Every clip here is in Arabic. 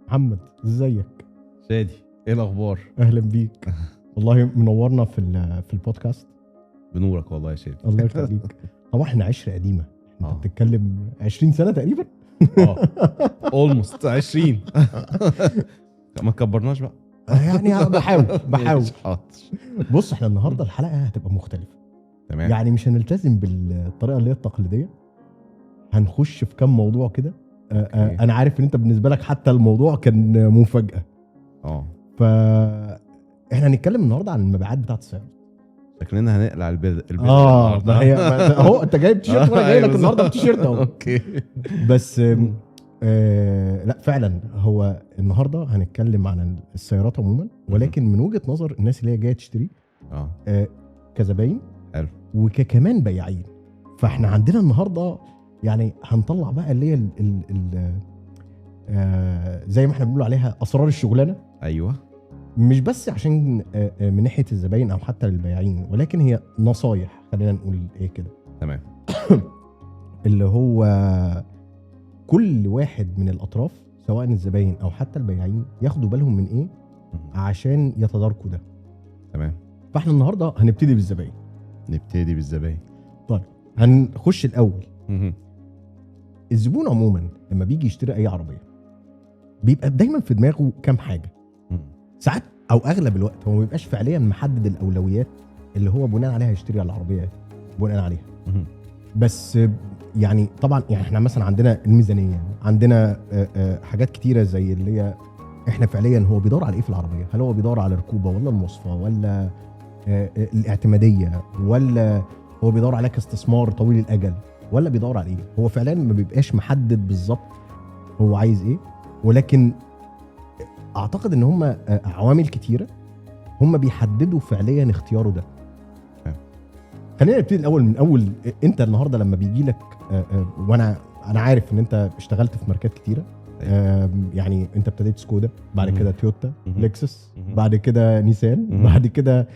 محمد ازيك؟ شادي، ايه الاخبار؟ اهلا بيك. والله منورنا في البودكاست. بنورك والله يا شادي. الله يخليك. طبعا احنا عشره قديمه، انت اه بتتكلم 20 سنه تقريبا. اولموست 20. ما كبرناش بقى. يعني بحاول ماشي، حاضر. بص، احنا النهارده الحلقه هتبقى مختلفه. تمام. يعني مش هنلتزم بالطريقه اللي هي التقليديه، هنخش في كام موضوع كده. أوكي. انا عارف ان انت بالنسبه لك حتى الموضوع كان مفاجاه. اه ف احنا هنتكلم النهارده عن المبيعات بتاعت السيارات. شكلنا هنقلع البدل ما هي اهو انت جايب تيشيرت وانا جاي لك النهارده بتيشيرت اهو. اوكي. بس لا فعلا هو النهارده هنتكلم عن السيارات عموما، ولكن من وجهة نظر الناس اللي هي جايه تشتري كزباين حلو. وكمان بياعين. فاحنا عندنا النهارده يعني هنطلع بقى اللي هي زي ما احنا بنقول عليها اسرار الشغلانه. ايوه. مش بس عشان من ناحيه الزباين او حتى للبياعين، ولكن هي نصايح، خلينا نقول ايه كده، تمام. اللي هو كل واحد من الاطراف سواء الزباين او حتى البياعين ياخدوا بالهم من ايه عشان يتداركوا ده. تمام. فاحنا النهارده هنبتدي بالزباين. نبتدي بالزباين. طيب هنخش الاول. الزبون عموما لما بيجي يشتري اي عربيه بيبقى دايما في دماغه كام حاجه. ساعات او اغلب الوقت هو ما بيبقاش فعليا محدد الاولويات اللي هو بناء عليها يشتري العربيه بناء عليها. بس يعني طبعا يعني احنا مثلا عندنا الميزانيه، عندنا حاجات كتيره زي اللي هي احنا فعليا هو بيدور على ايه في العربيه. هل هو بيدور على الركوبه ولا المواصفه ولا الاعتماديه، ولا هو بيدور على كاستثمار طويل الاجل، ولا بيدور على ايه؟ هو فعلا ما بيبقاش محدد بالظبط هو عايز ايه. ولكن اعتقد ان هم عوامل كتيره هم بيحددوا فعليا اختياره ده. خلينا نبتدي الاول من اول. انت النهارده لما بيجي لك وانا عارف ان انت اشتغلت في ماركات كتيره. يعني انت ابتديت سكودا، بعد كده تويوتا، لكسس، بعد كده نيسان، بعد كده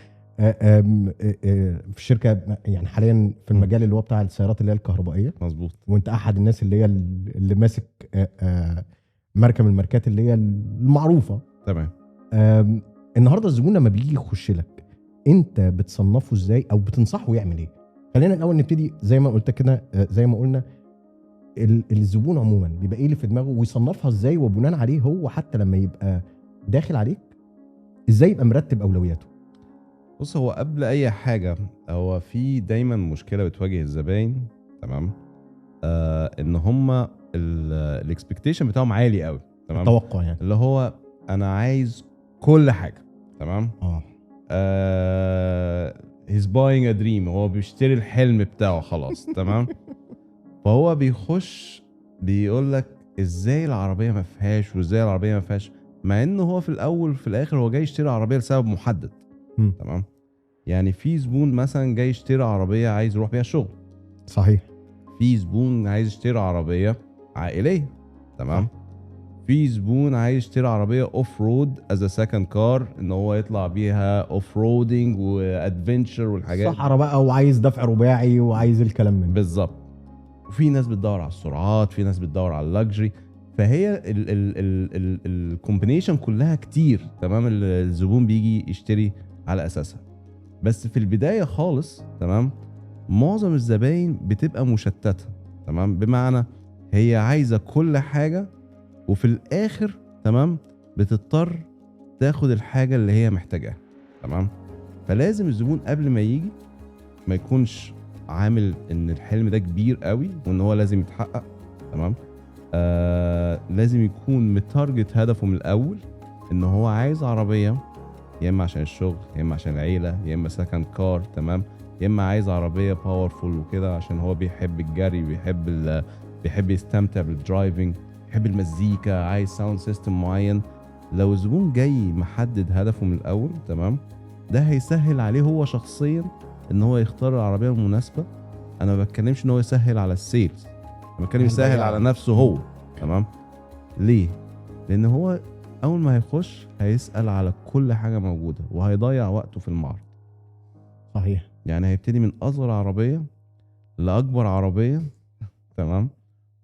في شركه يعني حاليا في المجال اللي هو بتاع السيارات اللي هي الكهربائيه. مظبوط. وانت احد الناس اللي هي اللي ماسك ماركه من الماركات اللي هي المعروفه. تمام. النهارده الزبون لما بيجي يخش لك انت بتصنفه ازاي او بتنصحه يعمل ايه؟ خلينا الاول نبتدي زي ما قلت كده، زي ما قلنا الزبون عموما بيبقى ايه اللي في دماغه ويصنفها ازاي، وبناء عليه هو حتى لما يبقى داخل عليك ازاي يبقى مرتب اولوياته. بص، هو قبل اي حاجه هو في دايما مشكله بتواجه الزباين. تمام. ان هم الاكسبكتيشن بتاعهم عالي قوي. تمام. التوقع يعني اللي هو انا عايز كل حاجه. تمام. he's buying a dream. هو بيشتري الحلم بتاعه خلاص. تمام. فهو بيخش بيقول لك ازاي العربيه ما فيهاش وازاي العربيه ما فيهاش، مع انه هو في الاول وفي الاخر هو جاي يشتري عربيه لسبب محدد. تمام. يعني في زبون مثلا جاي يشتري عربيه عايز يروح بيها الشغل. صحيح. في زبون عايز يشتري عربيه عائليه. تمام. في زبون عايز يشتري عربيه اوف رود از سكند كار، ان هو يطلع بيها اوف رودنج وادفنتشر والحاجات صحراء بقى، وعايز دفع رباعي وعايز الكلام من بالظبط. وفي ناس بتدور على السرعات، في ناس بتدور على اللكجري. فهي الكومبينيشن كلها كتير. تمام. الزبون بيجي يشتري على اساسها. بس في البدايه خالص تمام معظم الزباين بتبقى مشتته. تمام. بمعنى هي عايزه كل حاجه، وفي الاخر تمام بتضطر تاخد الحاجه اللي هي محتاجاها. تمام. فلازم الزبون قبل ما يجي ما يكونش عامل ان الحلم ده كبير قوي وان هو لازم يتحقق. تمام. لازم يكون متارجت هدفه من الاول ان هو عايز عربيه يا اما عشان الشغل، يا اما عشان العيله، يا اما سكند كار. تمام. يا اما عايز عربيه باورفول وكده عشان هو بيحب الجري، بيحب يستمتع بالدرايفنج، بيحب المزيكا، عايز ساوند سيستم معين. لو الزبون جاي محدد هدفه من الاول تمام ده هيسهل عليه هو شخصيا ان هو يختار العربيه المناسبه. انا ما بتكلمش ان هو يسهل على السيلز، انا بتكلم يسهل على نفسه هو. تمام. ليه؟ لان هو اول ما هيخش هيسال على كل حاجه موجوده وهيضيع وقته في المعرض. صحيح. يعني هيبتدي من اصغر عربيه لاكبر عربيه. تمام.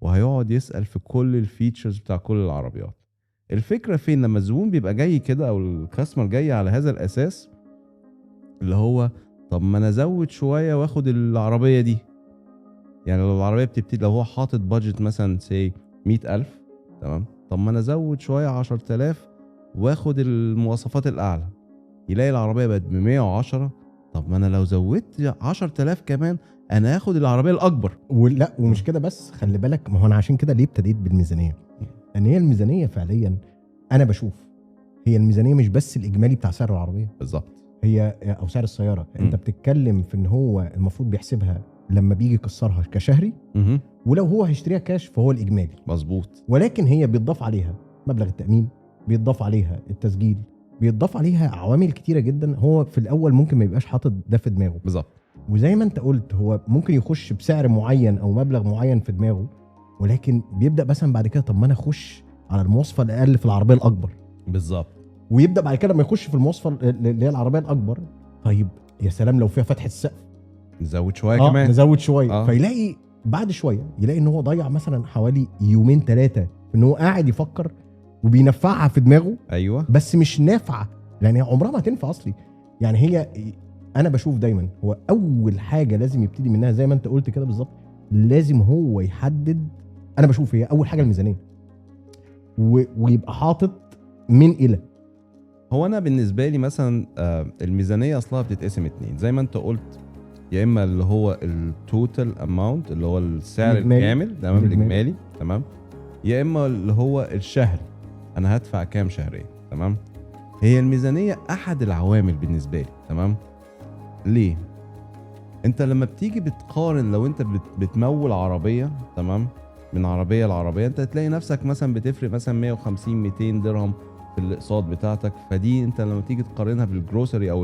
وهيقعد يسال في كل الفيتشرز بتاع كل العربيات. الفكره فين لما الزبون بيبقى جاي كده او الكاستمر جاي على هذا الاساس اللي هو طب ما انا ازود شويه واخد العربيه دي. يعني لو العربيه بتبتدي لو هو حاطط بادجت مثلا سي 100,000 تمام، طب ما انا ازود شويه 10,000 واخد المواصفات الاعلى، يلاقي العربيه بقت ب 110. طب ما انا لو زودت 10,000 كمان انا هاخد العربيه الاكبر. ولا ومش كده بس، خلي بالك، ما هو انا عشان كده ليه ابتديت بالميزانيه. ان هي الميزانيه فعليا انا بشوف هي الميزانيه مش بس الاجمالي بتاع سعر العربيه بالظبط، هي او سعر السياره. انت بتتكلم في ان هو المفروض بيحسبها لما بيجي يكسرها كشهري، ولو هو هيشتريها كاش فهو الاجمالي مظبوط. ولكن هي بيتضاف عليها مبلغ التامين، بيتضاف عليها التسجيل، بيتضاف عليها عوامل كتيره جدا. هو في الاول ممكن ما يبقاش حاطط ده في دماغه بالظبط. وزي ما انت قلت هو ممكن يخش بسعر معين او مبلغ معين في دماغه، ولكن بيبدا مثلا بعد كده طب ما انا اخش على المواصفه الاقل في العربيه الاكبر. بالظبط. ويبدا بعد كده لما يخش في المواصفه اللي هي العربيه الاكبر، طيب يا سلام لو فيها فتحه السقف نزود شويه كمان، نزود شويه. فيلاقي بعد شويه يلاقي ان هو ضيع مثلا حوالي 2-3 في ان هو قاعد يفكر وبينفعها في دماغه. ايوه، بس مش نافعه، يعني عمرها ما هتنفع اصلي. يعني هي انا بشوف دايما هو اول حاجه لازم يبتدي منها زي ما انت قلت كده بالظبط، لازم هو يحدد. انا بشوف هي اول حاجه الميزانيه ويبقى حاطط من الى. هو انا بالنسبه لي مثلا الميزانيه اصلها بتتقسم 2 زي ما انت قلت، يا اما اللي هو التوتال اماونت اللي هو السعر الكامل تمام الاجمالي تمام، يا اما اللي هو الشهري انا هدفع كام شهريا تمام. هي الميزانيه احد العوامل بالنسبه لي تمام. ليه؟ انت لما بتيجي بتقارن لو انت بتمول عربيه تمام من عربيه لعربيه، انت هتلاقي نفسك مثلا بتفرق مثلا 150-200 درهم في الاقساط بتاعتك. فدي انت لما تيجي تقارنها بالجروسري او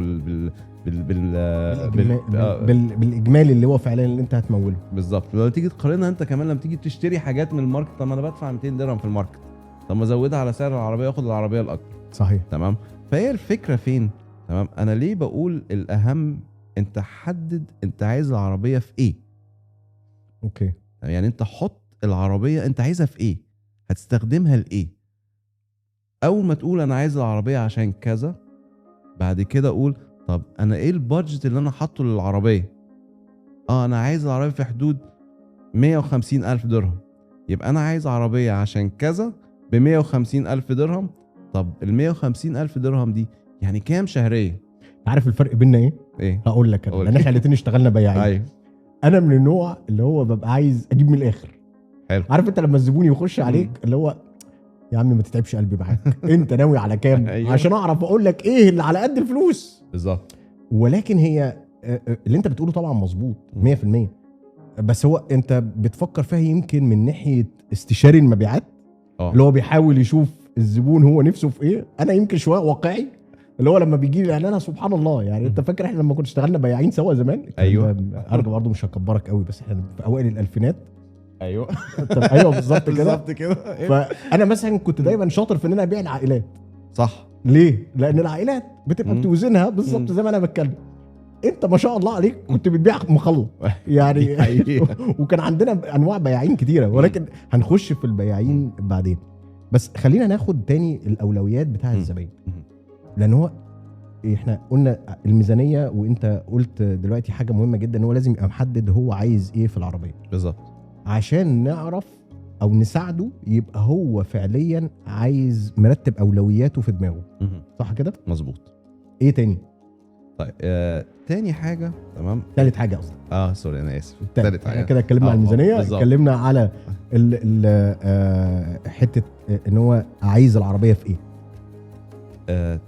بالاجمالي اللي هو فعلا اللي انت هتموله بالظبط. لو تيجي تقارنها انت كمان لما تيجي تشتري حاجات من الماركت، طب ما انا بدفع 200 درهم في الماركت، طب ما ازودها على سعر العربيه واخد العربيه الاكبر. صحيح تمام. فهي الفكره فين تمام. انا ليه بقول الاهم انت حدد انت عايز العربيه في ايه. اوكي، يعني انت حط العربيه انت عايزها في ايه، هتستخدمها لايه. اول ما تقول انا عايز العربيه عشان كذا، بعد كده اقول طب انا ايه البادجت اللي انا حاطه للعربيه. انا عايز العربيه في حدود 150,000 درهم، يبقى انا عايز عربيه عشان كذا ب 150,000 درهم. طب ال 150,000 درهم دي يعني كام شهريا؟ عارف الفرق بيننا ايه؟ هقول لك انا، لان احنا الاثنين اشتغلنا بياعين. ايوه. انا من النوع اللي هو ببقى عايز اجيب من الاخر. حلو. عارف انت لما الزبون يخش عليك اللي هو يا عم ما تتعبش قلبي معاك انت ناوي على كام؟ أيوة. عشان اعرف اقول لك ايه اللي على قد الفلوس بالظبط. ولكن هي اللي انت بتقوله طبعا مظبوط 100%، بس هو انت بتفكر فيها يمكن من ناحيه استشاري المبيعات اللي هو بيحاول يشوف الزبون هو نفسه في ايه. انا يمكن شويه واقعي اللي هو لما بيجي لي اعلان سبحان الله. يعني انت فاكر احنا لما كنا اشتغلنا بياعين سوا زمان؟ ايوه. ارجع برضه مش هكبرك قوي بس احنا في اوائل الالفينات. ايوه. طب ايوه بالظبط كده. بالظبط كده. فانا مثلا كنت دايما شاطر في ان انا ابيع العائلات. صح. ليه؟ لان العائلات بتبقى بتوزنها بالظبط زي ما انا بتكلم. انت ما شاء الله عليك كنت بتبيع مخلط يعني وكان عندنا انواع بياعين كتيره، ولكن هنخش في البياعين بعدين. بس خلينا ناخد تاني الاولويات بتاع الزبائن، لان هو احنا قلنا الميزانيه وانت قلت دلوقتي حاجه مهمه جدا ان هو لازم يبقى محدد هو عايز ايه في العربيه بالظبط، عشان نعرف او نساعده يبقى هو فعليا عايز مرتب اولوياته في دماغه. صح كده؟ مظبوط. ايه تاني؟ طيب تاني حاجه تمام. ثالث حاجه قصدي سوري انا اسف. ثالث حاجه كده اتكلمنا عن الميزانيه، اتكلمنا على حته ان هو عايز العربيه في ايه.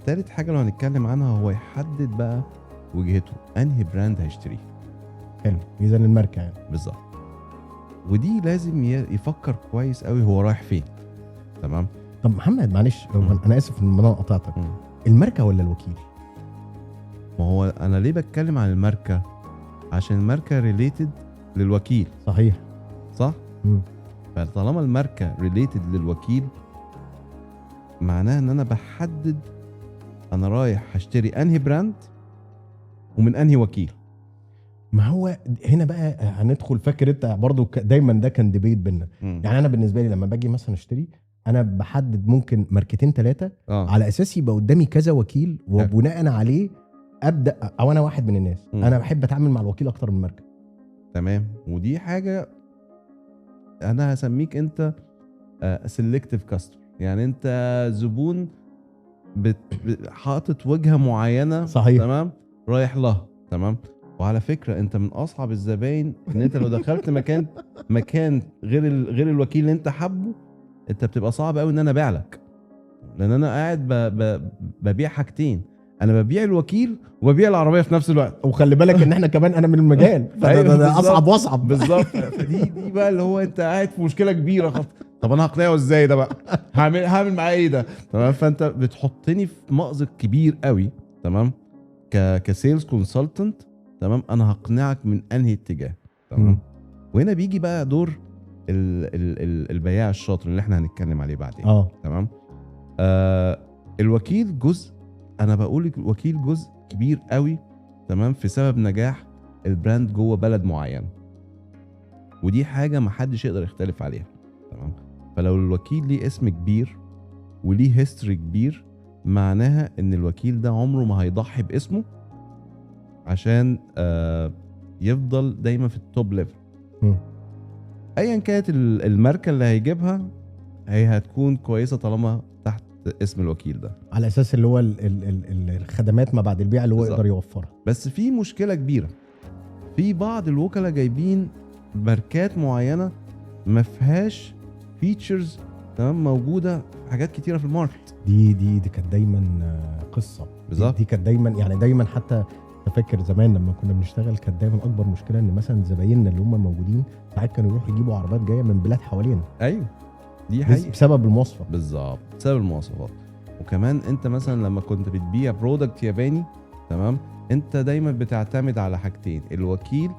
ثالث حاجه لو هنتكلم عنها هو يحدد بقى وجهته انهي براند هيشتريه. حلو، ميزان الماركه يعني. بالظبط. ودي لازم يفكر كويس قوي هو رايح فين. تمام. طب محمد معلش انا اسف ان انا قطعتك، الماركه ولا الوكيل؟ ما هو انا ليه بتكلم عن الماركه؟ عشان الماركه ريليتد للوكيل. صحيح صح. فطالما الماركه ريليتد للوكيل معناها ان انا بحدد انا رايح هشتري انهي براند ومن انهي وكيل. ما هو هنا بقى هندخل، فاكر انت برضو دايما ده كان ديبيت بينا. يعني انا بالنسبه لي لما باجي مثلا اشتري انا بحدد ممكن ماركتين 3 اه على اساس يبقى قدامي كذا وكيل، وبناء عليه ابدا. او انا واحد من الناس انا بحب اتعامل مع الوكيل اكتر من ماركه. تمام. ودي حاجه انا هسميك انت سيلكتيف كاستمر، يعني انت زبون حاطط وجهه معينه. صحيح. تمام، رايح لها. تمام. وعلى فكره انت من اصعب الزباين، ان انت لو دخلت مكان غير الوكيل اللي انت حابه، انت بتبقى صعب قوي ان انا ابيع لك، لان انا قاعد ببيع حاجتين، انا ببيع الوكيل وببيع العربيه في نفس الوقت. وخلي بالك ان احنا كمان انا من المجال، فده اصعب واصعب. بالظبط. فدي بقى اللي هو انت قاعد في مشكله كبيره خالص. طب انا هقنعه ازاي ده بقى؟ هعمل معاه ايه ده؟ تمام. فانت بتحطني في مأزق كبير قوي. تمام. كسيلز كونسلتنت. تمام. انا هقنعك من انهي اتجاه. تمام. وهنا بيجي بقى دور البياع الشاطر اللي احنا هنتكلم عليه بعدين. تمام. الوكيل جزء، انا بقول الوكيل جزء كبير قوي. تمام. في سبب نجاح البراند جوه بلد معين، ودي حاجه ما حدش يقدر يختلف عليها. تمام. فلو الوكيل ليه اسم كبير وليه هيستوري كبير، معناها ان الوكيل ده عمره ما هيضحي باسمه عشان يفضل دايما في التوب ليفل. ايا كانت الماركه اللي هيجيبها، هي هتكون كويسه طالما تحت اسم الوكيل ده، على اساس اللي هو الخدمات ما بعد البيع اللي هو يقدر يوفرها. بس في مشكله كبيره، في بعض الوكلاء جايبين ماركات معينه ما فيهاش فيتشرز تمام موجوده في حاجات كتيره في الماركت. دي كانت دايما قصه. بالظبط. دي كانت دايما، يعني دايما حتى تفكر زمان لما كنا بنشتغل، كانت دايما اكبر مشكله ان مثلا زبايننا اللي هم موجودين ساعات كانوا يروحوا يجيبوا عربيات جايه من بلاد حوالينا. ايوه دي حقيقة. بسبب المواصفه. بالظبط، بسبب المواصفات. وكمان انت مثلا لما كنت بتبيع برودكت ياباني، تمام، انت دايما بتعتمد على حاجتين، الوكيل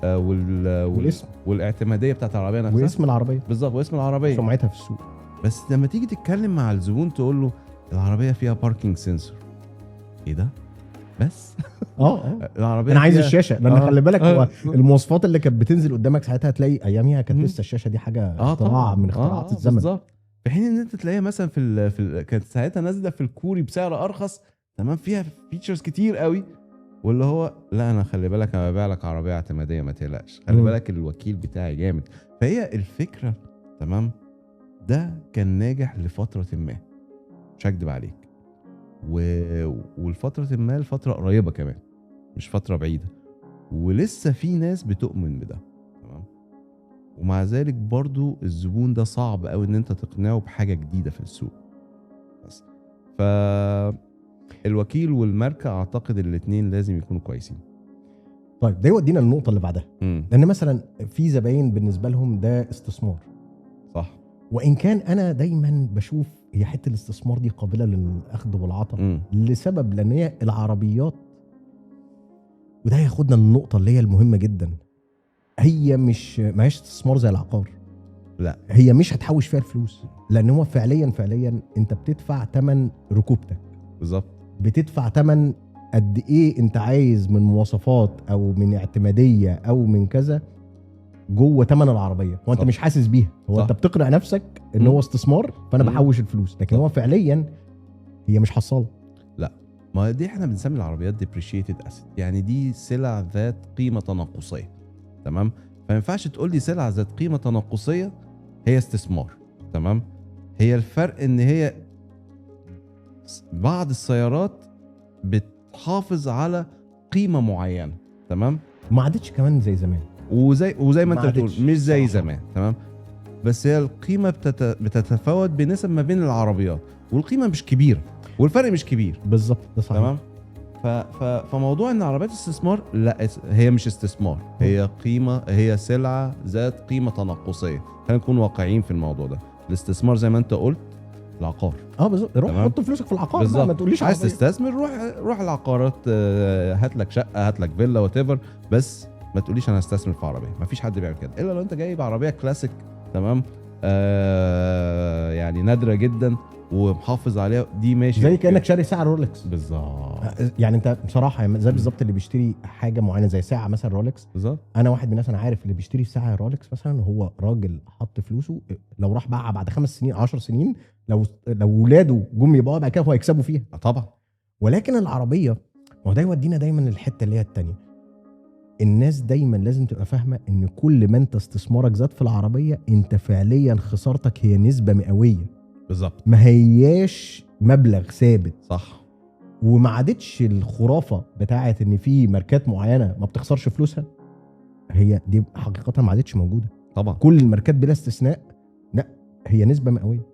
والاسم والاعتماديه بتاعت العربيه نفسها، واسم العربيه. بالظبط، واسم العربيه، سمعتها في السوق. بس لما تيجي تتكلم مع الزبون تقول له العربيه فيها باركينج سنسور، ايه ده بس؟ العربيه انا عايز الشاشه، لان خلي بالك هو المواصفات اللي كانت بتنزل قدامك ساعتها هتلاقي اياميها كانت لسه الشاشه دي حاجه اختراع من اختراعات الزمن. بالظبط. في حين ان انت تلاقيها مثلا كانت ساعتها نازله في الكوري بسعر ارخص، تمام، فيها فيتشرز كتير قوي، واللي هو لا انا خلي بالك انا ببيع لك عربيه اعتماديه ما تقلقش، خلي بالك الوكيل بتاعي جامد. فهي الفكره، تمام، ده كان ناجح لفتره ما، مش هكدب عليك، والفتره ما الفتره قريبه كمان، مش فتره بعيده، ولسه في ناس بتؤمن بده. تمام. ومع ذلك برضو الزبون ده صعب قوي ان انت تقنعه بحاجه جديده في السوق. بس الوكيل والماركه اعتقد الاثنين لازم يكونوا كويسين. طيب ده يودينا للنقطه اللي بعدها، لان مثلا في زباين بالنسبه لهم ده استثمار. صح. وان كان انا دايما بشوف هي حته الاستثمار دي قابله للاخذ والعطاء، لسبب لان هي العربيات، وده ياخدنا للنقطه اللي هي المهمه جدا، هي مش ماهيش استثمار زي العقار. لا، هي مش هتحوش فيها الفلوس، لان هو فعليا انت بتدفع ثمن ركوبتك. بالظبط. بتدفع ثمن قد ايه انت عايز من مواصفات او من اعتماديه او من كذا جوه ثمن العربيه، وانت صح. مش حاسس بيها، هو صح. انت بتقنع نفسك ان هو استثمار، فانا بحوش الفلوس، لكن صح. هو فعليا هي مش حصاله. لا، ما دي احنا بنسمي العربيات depreciated asset، يعني دي سلع ذات قيمه تناقصيه. تمام. فما ينفعش تقول لي سلع ذات قيمه تناقصيه هي استثمار. تمام. هي الفرق ان هي بعض السيارات بتحافظ على قيمه معينه. تمام. ما عادتش كمان زي زمان، وزي ما انت بتقول مش زي زمان. تمام. بس هي القيمه بتتفاوت بنسب ما بين العربيات، والقيمه مش كبيره والفرق مش كبير. بالظبط، ده صحيح. تمام. فموضوع ان عربيات استثمار، لا، هي مش استثمار، هي قيمه، هي سلعه ذات قيمه تناقصيه. خلينا نكون واقعيين في الموضوع ده. الاستثمار زي ما انت قلت العقار. بالظبط، روح حط فلوسك في العقار بقى، ما تقوليش عايز تستثمر روح العقارات، هات لك شقه، هات لك فيلا، وات ايفر، بس ما تقوليش انا هستثمر في عربيه. ما فيش حد بيعمل كده الا لو انت جايب عربيه كلاسيك. تمام. يعني نادره جدا ومحافظ عليها دي ماشي زي أوكي. كانك شاري ساعه رولكس بالظبط يعني. انت بصراحه زي بالظبط اللي بيشتري حاجه معينه زي ساعه مثلا رولكس. بالظبط انا واحد من الناس انا عارف اللي بيشتري ساعه رولكس مثلا هو راجل حط فلوسه، لو راح باعها بعد 5 سنين 10 سنين، لو ولاده جم يبيعوها بعد كده هو هيكسبوا فيها. طبعا. ولكن العربيه، ما هو ده يودينا دايما للحته اللي هي التانية. الناس دايما لازم تبقى فاهمه ان كل ما انت استثمارك زاد في العربيه انت فعليا خسارتك هي نسبه مئويه، بالظبط ما هياش مبلغ ثابت. صح. وما عادتش الخرافه بتاعه ان في ماركات معينه ما بتخسرش فلوسها، هي دي حقيقه ما عادتش موجوده. طبعا كل الماركات بلا استثناء لا هي نسبه مئويه.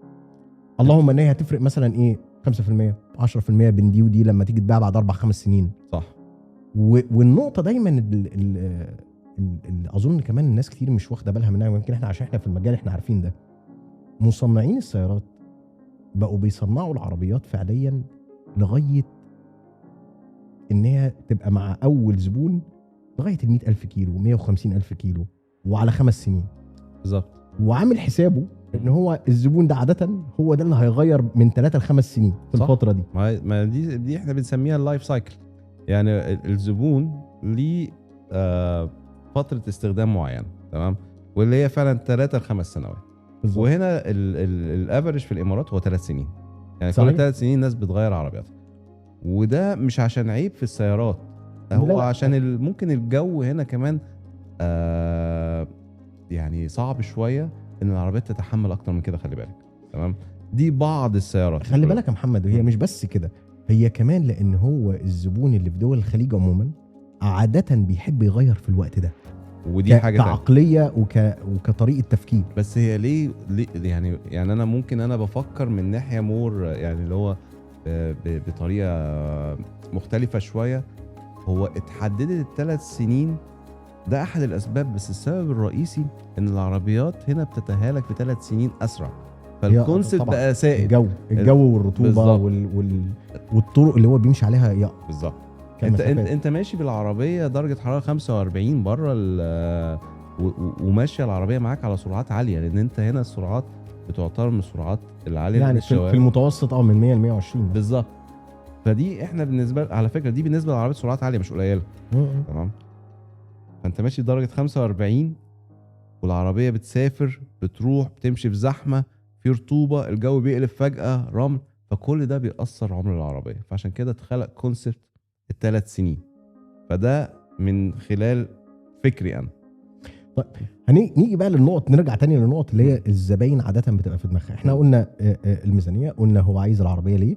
اللهم ان هي هتفرق مثلا ايه 5% 10% بين دي ودي لما تيجي تباع بعد 4-5 سنين. صح. والنقطه دايما اللي اظن كمان الناس كتير مش واخده بالها منها، ويمكن احنا عشان احنا في المجال احنا عارفين ده. مصنعين السيارات بقوا بيصنعوا العربيات فعليا لغايه ان هي تبقى مع اول زبون لغايه 100,000 كيلو 150,000 كيلو وعلى 5 سنين بالظبط. وعامل حسابه ان هو الزبون ده عاده هو ده اللي هيغير من 3 ل5 سنين في صح. الفتره دي. ما دي احنا بنسميها اللايف سايكل. يعني الزبون ليه فتره استخدام معينه، تمام، واللي هي فعلا 3 ل5 سنوات. بالظبط. وهنا الافرج في الامارات هو 3 سنين. يعني صحيح. كل 3 سنين الناس بتغير عربياتها. وده مش عشان عيب في السيارات، هو لا. عشان ممكن الجو هنا كمان يعني صعب شويه ان العربيات تتحمل اكتر من كده. خلي بالك، تمام، دي بعض السيارات. خلي بالك يا محمد، وهي مش بس كده، هي كمان لان هو الزبون اللي في دول الخليج عموما عاده بيحب يغير في الوقت ده، ودي حاجه تانية. كعقليه وكطريقه تفكير. بس هي ليه يعني انا ممكن انا بفكر من ناحيه مور، يعني اللي هو بطريقه مختلفه شويه. هو اتحددت ال3 سنين، ده احد الاسباب، بس السبب الرئيسي ان العربيات هنا بتتهالك في 3 سنين اسرع، فالكونسيبت بقى سائد. الجو والرطوبه والطرق اللي هو بيمشي عليها بالظبط. انت ماشي بالعربيه درجه حراره 45 بره وماشيه العربيه معاك على سرعات عاليه، لان انت هنا السرعات بتعتبر من السرعات العاليه يعني في المتوسط من 100 ل 120 بالظبط. فدي احنا بالنسبه على فكره دي بالنسبه للعربيات سرعات عاليه مش قليله، تمام. فانت ماشي درجه 45 والعربيه بتسافر بتروح بتمشي في زحمه في رطوبه الجو بيقلب فجاه رمل، فكل ده بيأثر عمر العربيه. فعشان كده اتخلق كونسبت ال3 سنين، فده من خلال فكري انا. طيب هنيجي بقى للنقط، نرجع تاني للنقط اللي هي الزباين عاده بتبقى في دماغها. احنا قلنا الميزانيه، قلنا هو عايز العربيه ليه،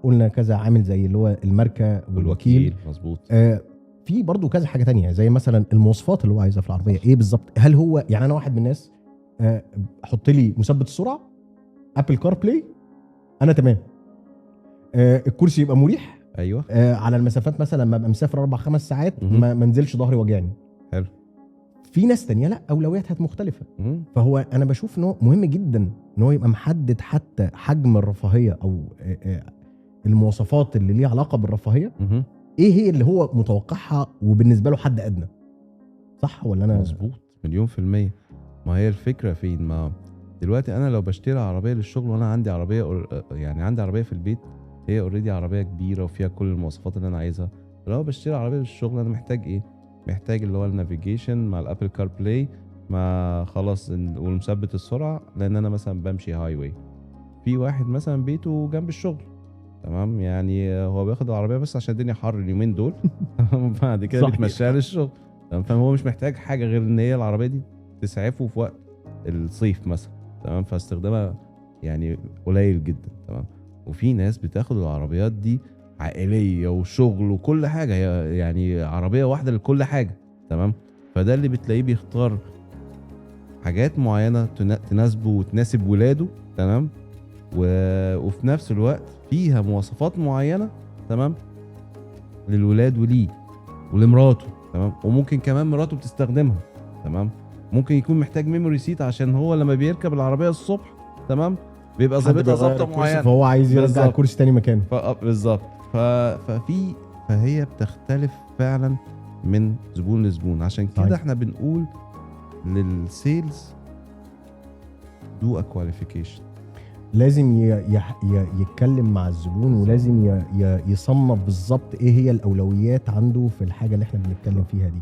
قلنا كذا عامل زي اللي هو الماركه والوكيل. مظبوط. في برضو كذا حاجه تانية زي مثلا المواصفات اللي هو عايزها في العربيه ايه بالظبط. هل هو يعني انا واحد من الناس حط لي مثبت السرعه، ابل كار بلاي، انا تمام، الكرسي يبقى مريح، ايوه، على المسافات مثلا لما ابقى مسافر 4-5 ساعات ما انزلش ظهري وجعني. حلو. في ناس تانية لا، اولوياتها مختلفه. فهو انا بشوف انه مهم جدا ان هو يبقى محدد حتى حجم الرفاهيه او المواصفات اللي ليها علاقه بالرفاهيه ايه هي اللي هو متوقعها وبالنسبه له حد ادنى. صح ولا انا؟ مظبوط 100%. ما هي الفكره فين؟ ما دلوقتي انا لو بشتري عربيه للشغل وانا عندي عربيه، يعني عندي عربيه في البيت هي اوريدي عربيه كبيره وفيها كل المواصفات اللي انا عايزها. لو بشتري عربيه للشغل انا محتاج ايه؟ محتاج اللي هو النافيجيشن مع الابل كار بلاي مع خلاص والمثبت السرعه، لان انا مثلا بمشي هاي واي. في واحد مثلا بيته جنب الشغل، تمام، يعني هو بياخد العربيه بس عشان الدنيا حر اليومين دول بعد كده بيتمشى للشغل، تمام. فهو مش محتاج حاجه غير ان هي العربيه دي تسعفه في وقت الصيف مثلا، تمام، فاستخدامها يعني قليل جدا، تمام. وفي ناس بتاخد العربيات دي عائليه وشغل وكل حاجه، هي يعني عربيه واحده لكل حاجه، تمام. فده اللي بتلاقيه بيختار حاجات معينه تناسبه وتناسب ولاده، تمام، وفي نفس الوقت فيها مواصفات معينه، تمام، للولاد وليه ولمراته، تمام. وممكن كمان مراته بتستخدمها، تمام. ممكن يكون محتاج ميموري سيت عشان هو لما بيركب العربيه الصبح، تمام، بيبقى ظابطها ظبطه معينه، فهو عايز يرجع الكرسي تاني مكانه. بالظبط. فهي بتختلف فعلا من زبون لزبون. عشان كده احنا بنقول للسيلز دو ا كواليفيكيشن. لازم يتكلم مع الزبون، ولازم يصنف بالظبط ايه هي الاولويات عنده في الحاجه اللي احنا بنتكلم فيها دي.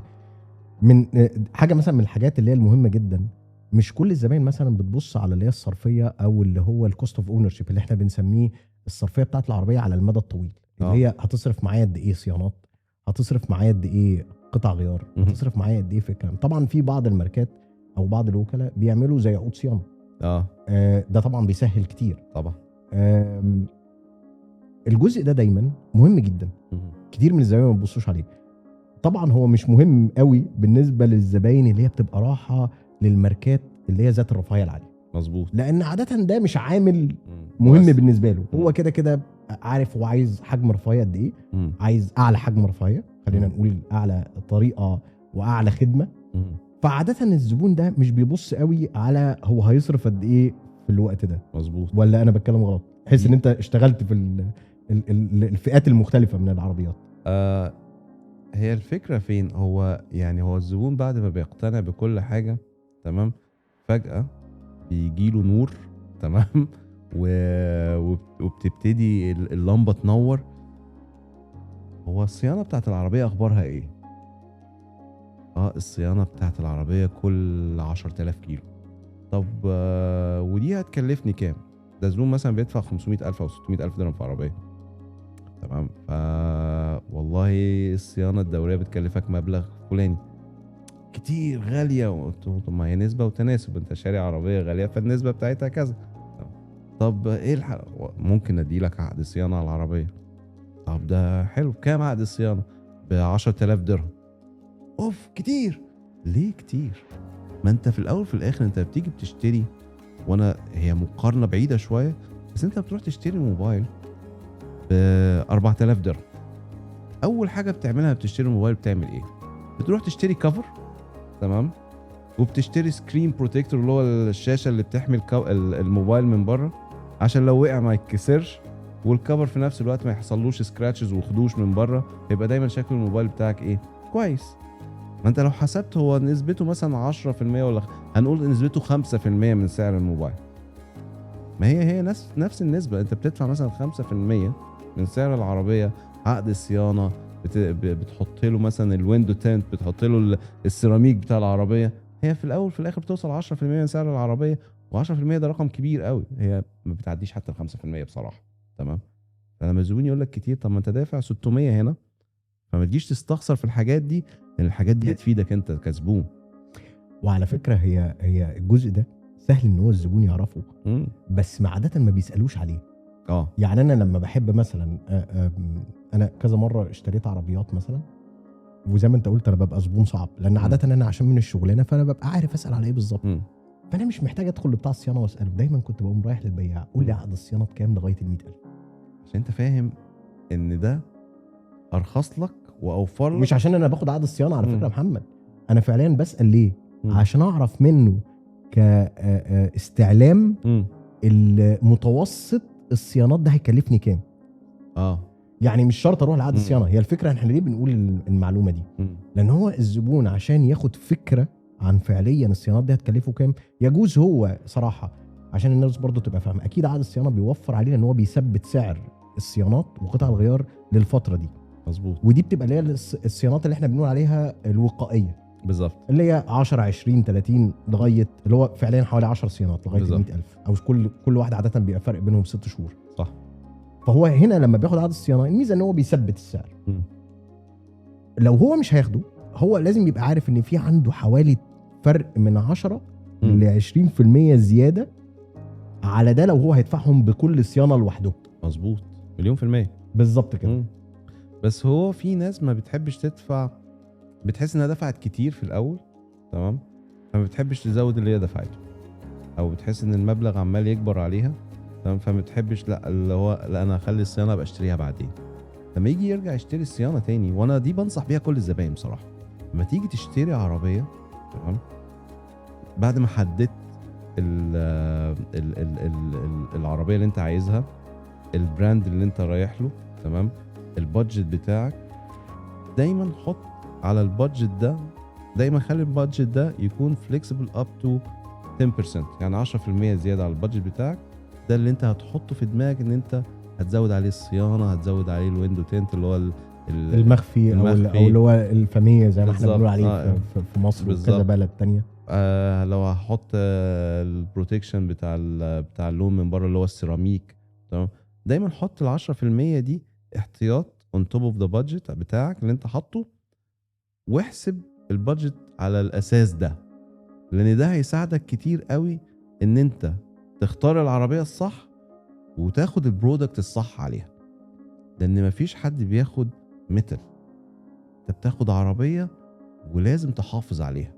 من حاجه مثلا من الحاجات اللي هي المهمه جدا، مش كل الزباين مثلا بتبص على اللي هي الصرفيه او اللي هو الكوست اوف اونرشيب اللي احنا بنسميه الصرفيه بتاعت العربيه على المدى الطويل، اللي هي هتصرف معايا قد ايه صيانات، هتصرف معايا قد ايه قطع غيار، هتصرف معايا قد ايه في الكلام. طبعا في بعض الماركات او بعض الوكلاء بيعملوا زي عقود صيانه، ده طبعا بيسهل كتير طبعا. الجزء ده دايما مهم جدا، كتير من الزباين ما بيبصوش عليه. طبعا هو مش مهم قوي بالنسبه للزباين اللي هي بتبقى راحه للماركات اللي هي ذات الرفاهيه العاليه، مظبوط، لان عاده ده مش عامل مهم بالنسبه له. هو كده كده عارف هو عايز حجم رفاهيه قد ايه، عايز اعلى حجم رفاهيه، خلينا نقول اعلى طريقه واعلى خدمه. فعاده الزبون ده مش بيبص قوي على هو هيصرف قد ايه في الوقت ده. مظبوط، ولا انا بتكلم غلط؟ حس ان انت اشتغلت في الفئات المختلفه من العربيات. هي الفكره فين؟ هو يعني هو الزبون بعد ما بيقتنع بكل حاجه تمام، فجاه بيجيله نور، تمام، وبتبتدي اللمبه تنور. هو الصيانه بتاعت العربيه اخبارها ايه؟ الصيانه بتاعت العربيه كل 10,000 كيلو. طب ودي هتكلفني كام؟ ده زبون مثلا بيدفع 500,000 او 600,000 درهم في عربيه، تمام. والله الصيانه الدوريه بتكلفك مبلغ فلاني، كتير غاليه. طب ما هي نسبه وتناسب، انت شاري عربيه غاليه فالنسبه بتاعتها كذا. طب ايه الحل؟ ممكن ادي لك عقد صيانه على العربيه. طب ده حلو، كام عقد الصيانه؟ ب10,000 درهم. اوف كتير. ليه كتير؟ ما انت في الاول في الاخر انت بتيجي بتشتري، وانا هي مقارنه بعيده شويه، بس انت بتروح تشتري موبايل ب4,000 درهم. اول حاجه بتعملها بتشتري الموبايل بتعمل ايه؟ بتروح تشتري كفر، تمام، وبتشتري سكرين بروتكتور اللي هو الشاشه اللي بتحمي الموبايل من بره عشان لو وقع ما يتكسرش، والكفر في نفس الوقت ما يحصلوش سكراتشز وخدوش من بره، يبقى دايما شكل الموبايل بتاعك ايه؟ كويس. ما انت لو حسبت هو نسبته مثلا 10% ولا هنقول نسبته 5% من سعر الموبايل، ما هي نفس النسبه. انت بتدفع مثلا 5% من سعر العربيه عقد الصيانه، بتحط له مثلا الويندو تنت، بتحط له السيراميك بتاع العربيه. هي في الاول في الاخر بتوصل 10% من سعر العربيه، و10% ده رقم كبير قوي، هي ما بتعديش حتى ال 5% بصراحه، تمام. فلما الزبون يقول لك كتير، طب ما انت دافع 600 هنا، فما تجيش تستخسر في الحاجات دي، لان الحاجات دي هتفيدك انت كزبون. وعلى فكره هي الجزء ده سهل ان هو الزبون يعرفه، بس عاده ما بيسالوش عليه. يعني انا لما بحب مثلا انا كذا مره اشتريت عربيات مثلا، وزي ما انت قلت انا ببقى زبون صعب، لان عاده انا عشان من الشغلانه فانا ببقى عارف اسال على ايه بالظبط. فانا مش محتاج ادخل لبتاع الصيانه واساله، دايما كنت بقوم رايح للبياع، قول لي عقد الصيانه بكام لغايه ال 100,000، عشان انت فاهم ان ده ارخص لك واوفر لك. مش عشان انا باخد عقد الصيانه على فكره محمد، انا فعليا بسال ليه؟ عشان اعرف منه كاستعلام المتوسط الصيانات ده هيكلفني كام. يعني مش شرط اروح لعقد الصيانه. هي الفكره احنا ليه بنقول المعلومه دي؟ لان هو الزبون عشان ياخد فكره عن فعليا الصيانات دي هتكلفه كام، يجوز هو صراحه عشان الناس برضو تبقى فاهمه، اكيد عقد الصيانه بيوفر علينا ان هو بيثبت سعر الصيانات وقطع الغيار للفتره دي. مظبوط. ودي بتبقى اللي هي الصيانات اللي احنا بنقول عليها الوقائيه بالظبط، اللي هي 10 20 30 لغايه اللي هو فعليا حوالي 10 صيانات لغايه 100,000، او كل واحده عاده بيبقى فرق بينهم 6 شهور. صح. فهو هنا لما بياخد عقد الصيانه الميزه ان هو بيثبت السعر. لو هو مش هياخده، هو لازم يبقى عارف ان في عنده حوالي فرق من 10 ل 20% زياده على ده لو هو هيدفعهم بكل صيانه لوحده. مظبوط، 1,000,000% بالظبط كده. بس هو في ناس ما بتحبش تدفع، بتحس انها دفعت كتير في الاول، تمام، فما بتحبش تزود اللي هي دفعته، او بتحس ان المبلغ عمال يكبر عليها، تمام، فما بتحبش لا اللي هو لا انا هخلي الصيانه ابقى اشتريها بعدين. لما يجي يرجع يشتري الصيانه تاني، وانا دي بنصح بيها كل الزباين بصراحه، لما تيجي تشتري عربيه، تمام، بعد ما حددت العربيه اللي انت عايزها، البراند اللي انت رايح له، تمام، البادجت بتاعك، دايما حط على البادجت ده، دايما خلي البادجت ده يكون فليكسبل اب تو 10%، يعني 10% زياده على البادجت بتاعك، ده اللي انت هتحطه في دماغك ان انت هتزود عليه الصيانه، هتزود عليه الويندو تنت اللي هو المخفي او اللي هو الفاميه زي ما احنا بالظبط. بنقول عليه في مصر وكذا بالظبط. بلد تانية. لو هحط البروتكشن بتاع اللون من بره اللي هو السيراميك، تمام. دايما حط ال 10% دي احتياط on top of the budget بتاعك اللي انت حاطه، واحسب البادجت على الاساس ده، لان ده هيساعدك كتير قوي ان انت تختار العربية الصح وتاخد البرودكت الصح عليها، لان مفيش حد بياخد متل، انت بتاخد عربية ولازم تحافظ عليها.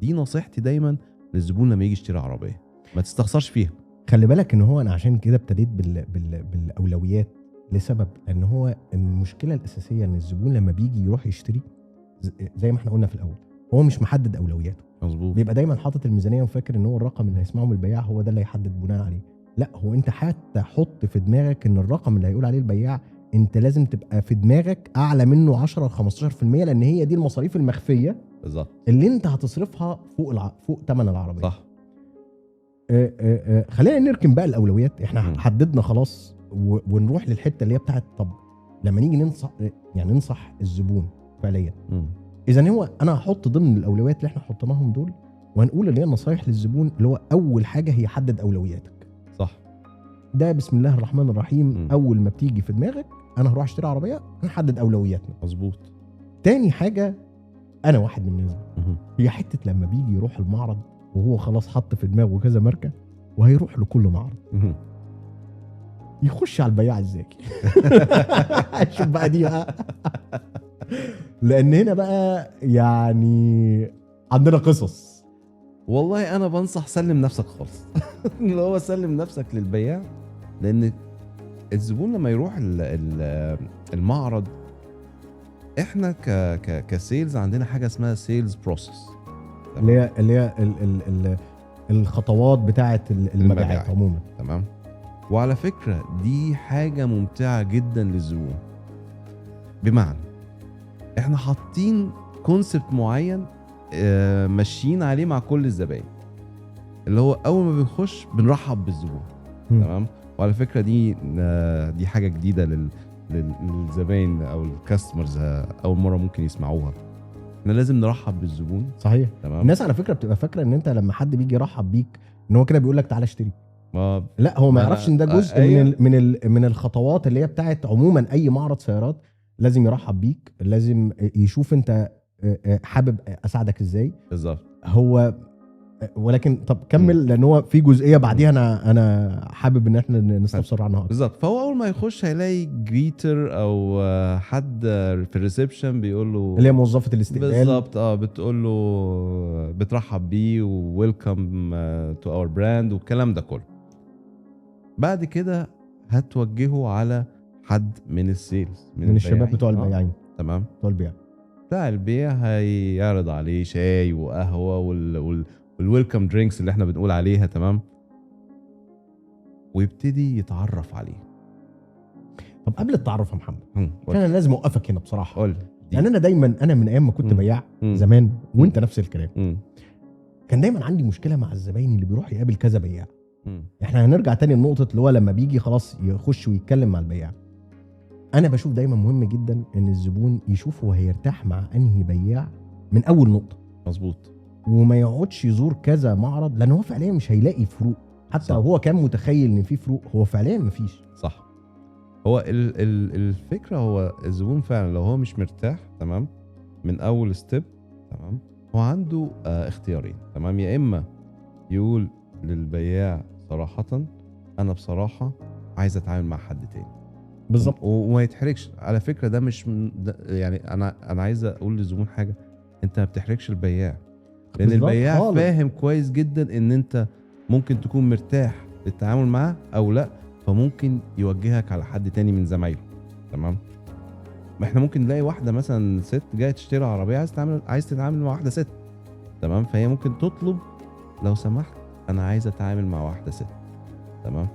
دي نصيحتي دايما للزبون لما يجي يشتري عربية، ما تستخسرش فيها. خلي بالك ان هو انا عشان كده ابتديت بالاولويات لسبب ان هو المشكله الاساسيه ان الزبون لما بيجي يروح يشتري زي ما احنا قلنا في الاول هو مش محدد اولوياته، مظبوط. بيبقى دايما حاطط الميزانيه وفاكر ان هو الرقم اللي هيسمعه من البياع هو ده اللي هيحدد بناء عليه. لا، هو انت حتى حط في دماغك ان الرقم اللي هيقول عليه البياع انت لازم تبقى في دماغك اعلى منه 10 ل 15%، لان هي دي المصاريف المخفيه بالظبط اللي انت هتصرفها فوق ثمن العربيه. صح. خلينا نركن بقى الاولويات، احنا مم. حددنا خلاص ونروح للحته اللي هي بتاعت طب لما نيجي ننصح الزبون فعليا. اذا هو انا هحط ضمن الاولويات اللي احنا حطيناهم دول وهنقول اللي هي النصايح للزبون اللي هو اول حاجه هي حدد اولوياتك. صح. ده بسم الله الرحمن الرحيم. مم. اول ما بتيجي في دماغك انا هروح اشتري عربيه، هنحدد اولوياتنا. مظبوط. تاني حاجه، انا واحد من الناس هي حته لما بيجي يروح المعرض وهو خلاص حط في دماغه كذا ماركه وهيروح لكل معرض يخش على البياع الذكي. شوف بقى دي بقى، لان هنا بقى يعني عندنا قصص. والله انا بنصح سلم نفسك خالص. اللي هو سلم نفسك للبياع، لان الزبون لما يروح المعرض، احنا كسيلز عندنا حاجه اسمها سيلز بروسيس، اللي هي الخطوات بتاعه المبيعات عموما. تمام. وعلى فكره دي حاجه ممتعه جدا للزبون، بمعنى احنا حاطين كونسبت معين ماشيين عليه مع كل الزباين، اللي هو اول ما بنخش بنرحب بالزبون. تمام. وعلى فكره دي حاجه جديده للزباين او الكاستمرز، اول مره ممكن يسمعوها. احنا لازم نرحب بالزبون. صحيح. تمام. الناس على فكره بتبقى فاكره ان انت لما حد بيجي يرحب بيك ان هو كده بيقول لك تعالى اشتري. لا، هو ما يعرفش ان ده جزء من الخطوات اللي هي بتاعت عموما اي معرض سيارات. لازم يرحب بيك، لازم يشوف انت حابب اساعدك ازاي. بالظبط. هو ولكن طب كمل، لان هو في جزئيه بعديها انا حابب ان احنا نستفسر عنها. بالظبط. فهو اول ما يخش هيلاقي جريتر او حد في الريسبشن بيقول له، اللي هي موظفه الاستقبال. بالظبط. بتقول له بترحب بيه وويلكم تو اور براند والكلام ده كله. بعد كده هتوجهه على حد من السيلز، من الشباب بتوع البياعين. تمام. بتوع البيع هيعرض عليه شاي وقهوه والويلكم درينكس اللي احنا بنقول عليها. تمام. ويبتدي يتعرف عليه. طب قبل التعرف يا محمد، انا لازم اوقفك هنا بصراحه. قول. يعني انا دايما من ايام ما كنت بياع زمان وانت نفس الكلام، كان دايما عندي مشكله مع الزباين اللي بيروح يقابل كذا بياع. احنا هنرجع تاني لنقطه اللي هو لما بيجي خلاص يخش ويتكلم مع البياع. انا بشوف دايما مهم جدا ان الزبون يشوف هو هيرتاح مع انهي بياع من اول نقطه. مظبوط. وما يقعدش يزور كذا معرض، لان هو فعليا مش هيلاقي فروق. حتى لو هو كان متخيل ان في فروق، هو فعليا مفيش. صح. هو الفكره، هو الزبون فعلا لو هو مش مرتاح تمام من اول ستيب، تمام، هو عنده اختيارين. تمام. يا اما يقول للبياع صراحه انا بصراحه عايز اتعامل مع حد تاني. بالظبط. وما يتحركش. على فكره ده مش يعني انا عايز اقول للزبون حاجه، انت ما بتحركش البياع، لان البياع خالص فاهم كويس جدا ان انت ممكن تكون مرتاح للتعامل معاه او لا، فممكن يوجهك على حد تاني من زمايله. تمام. ما احنا ممكن نلاقي واحده مثلا ست جايه تشتري عربيه، عايز تتعامل مع واحده ست. تمام. فهي ممكن تطلب لو سمحت انا عايز اتعامل مع واحده ست. تمام.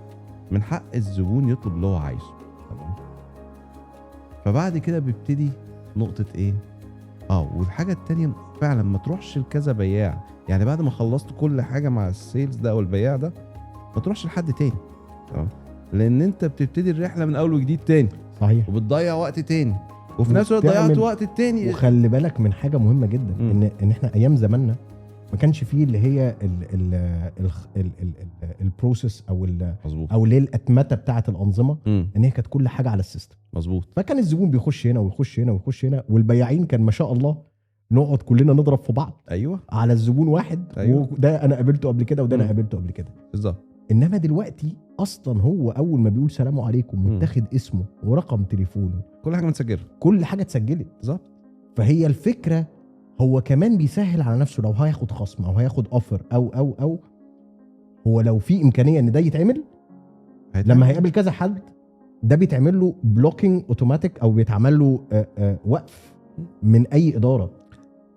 من حق الزبون يطلب اللي هو عايزه. تمام. فبعد كده بيبتدي نقطه ايه، والحاجه التانية فعلا ما تروحش لكذا بياع. يعني بعد ما خلصت كل حاجه مع السيلز ده او البياع ده، ما تروحش لحد تاني. تمام، لان انت بتبتدي الرحله من اول وجديد تاني، صحيح. وبتضيع وقت تاني، وفي نفس الوقت ضيعت وقت التاني. وخلي بالك من حاجه مهمه جدا، ان احنا ايام زماننا ما كانش فيه اللي هي البروسيس او اللي هي الاتمته بتاعه الانظمه، ان هي كانت كل حاجه على السيستم. مظبوط. فكان الزبون بيخش هنا ويخش هنا ويخش هنا، والبياعين كان ما شاء الله نقعد كلنا نضرب في بعض. ايوه، على الزبون واحد. أيوة. وده انا قابلته قبل كده وده انا قابلته قبل كده. بالظبط. انما دلوقتي اصلا هو اول ما بيقول سلام عليكم متاخد اسمه ورقم تليفونه، كل حاجه متسجله، كل حاجه اتسجلت. بالظبط. فهي الفكره، هو كمان بيسهل على نفسه لو هياخد خصم او هياخد اوفر او هو لو في امكانيه ان ده يتعمل لما هيقابل كذا حد، ده بيتعمل له بلوكينج اوتوماتيك او بيتعمل له وقف من اي اداره.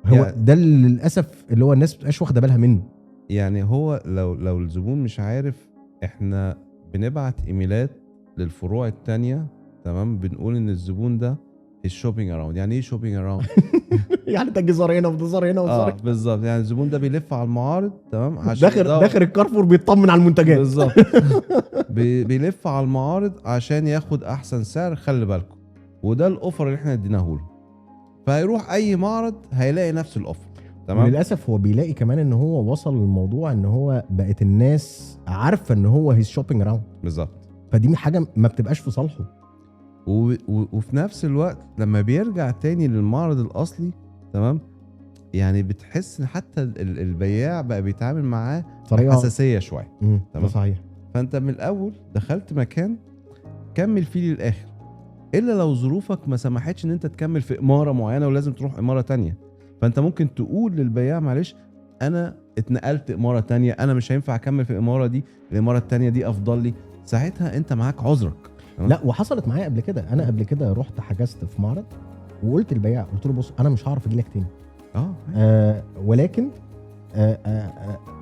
هو يعني ده للاسف اللي هو الناس مش واخده بالها منه. يعني هو لو الزبون مش عارف، احنا بنبعت ايميلات للفروع التانية، تمام، بنقول ان الزبون ده الشوبينج اراوند. يعني ايه شوبينج اراوند؟ يعني انت جزار هنا وجزار هنا وجزار هنا. بالظبط. يعني الزبون ده بيلف على المعارض، تمام، عشان داخل الكارفور بيطمن على المنتجات. بالظبط. بيلف على المعارض عشان ياخد احسن سعر. خلي بالكم، وده الاوفر اللي احنا اديناه له، فهيروح اي معرض هيلاقي نفس الاوفر، تمام. وللاسف هو بيلاقي كمان ان هو وصل للموضوع ان هو بقت الناس عارفه ان هو هيز شوبينج اراوند. بالظبط. فدي حاجه ما بتبقاش في صالحه. وفي نفس الوقت لما بيرجع تاني للمعرض الاصلي، تمام، يعني بتحس ان حتى البياع بقى بيتعامل معاه بحساسيه شويه. تمام، صحيح. فانت من الاول دخلت مكان كمل فيه للاخر، الا لو ظروفك ما سمحتش ان انت تكمل في اماره معينه ولازم تروح اماره تانية، فانت ممكن تقول للبياع معلش انا اتنقلت اماره تانية، انا مش هينفع اكمل في الاماره دي، الاماره التانية دي افضل لي. ساعتها انت معاك عذرك. لا، وحصلت معايا قبل كده. انا قبل كده رحت حجزت في معرض وقلت للبياع، قلت له بص انا مش هعرف اجي لك تاني، ولكن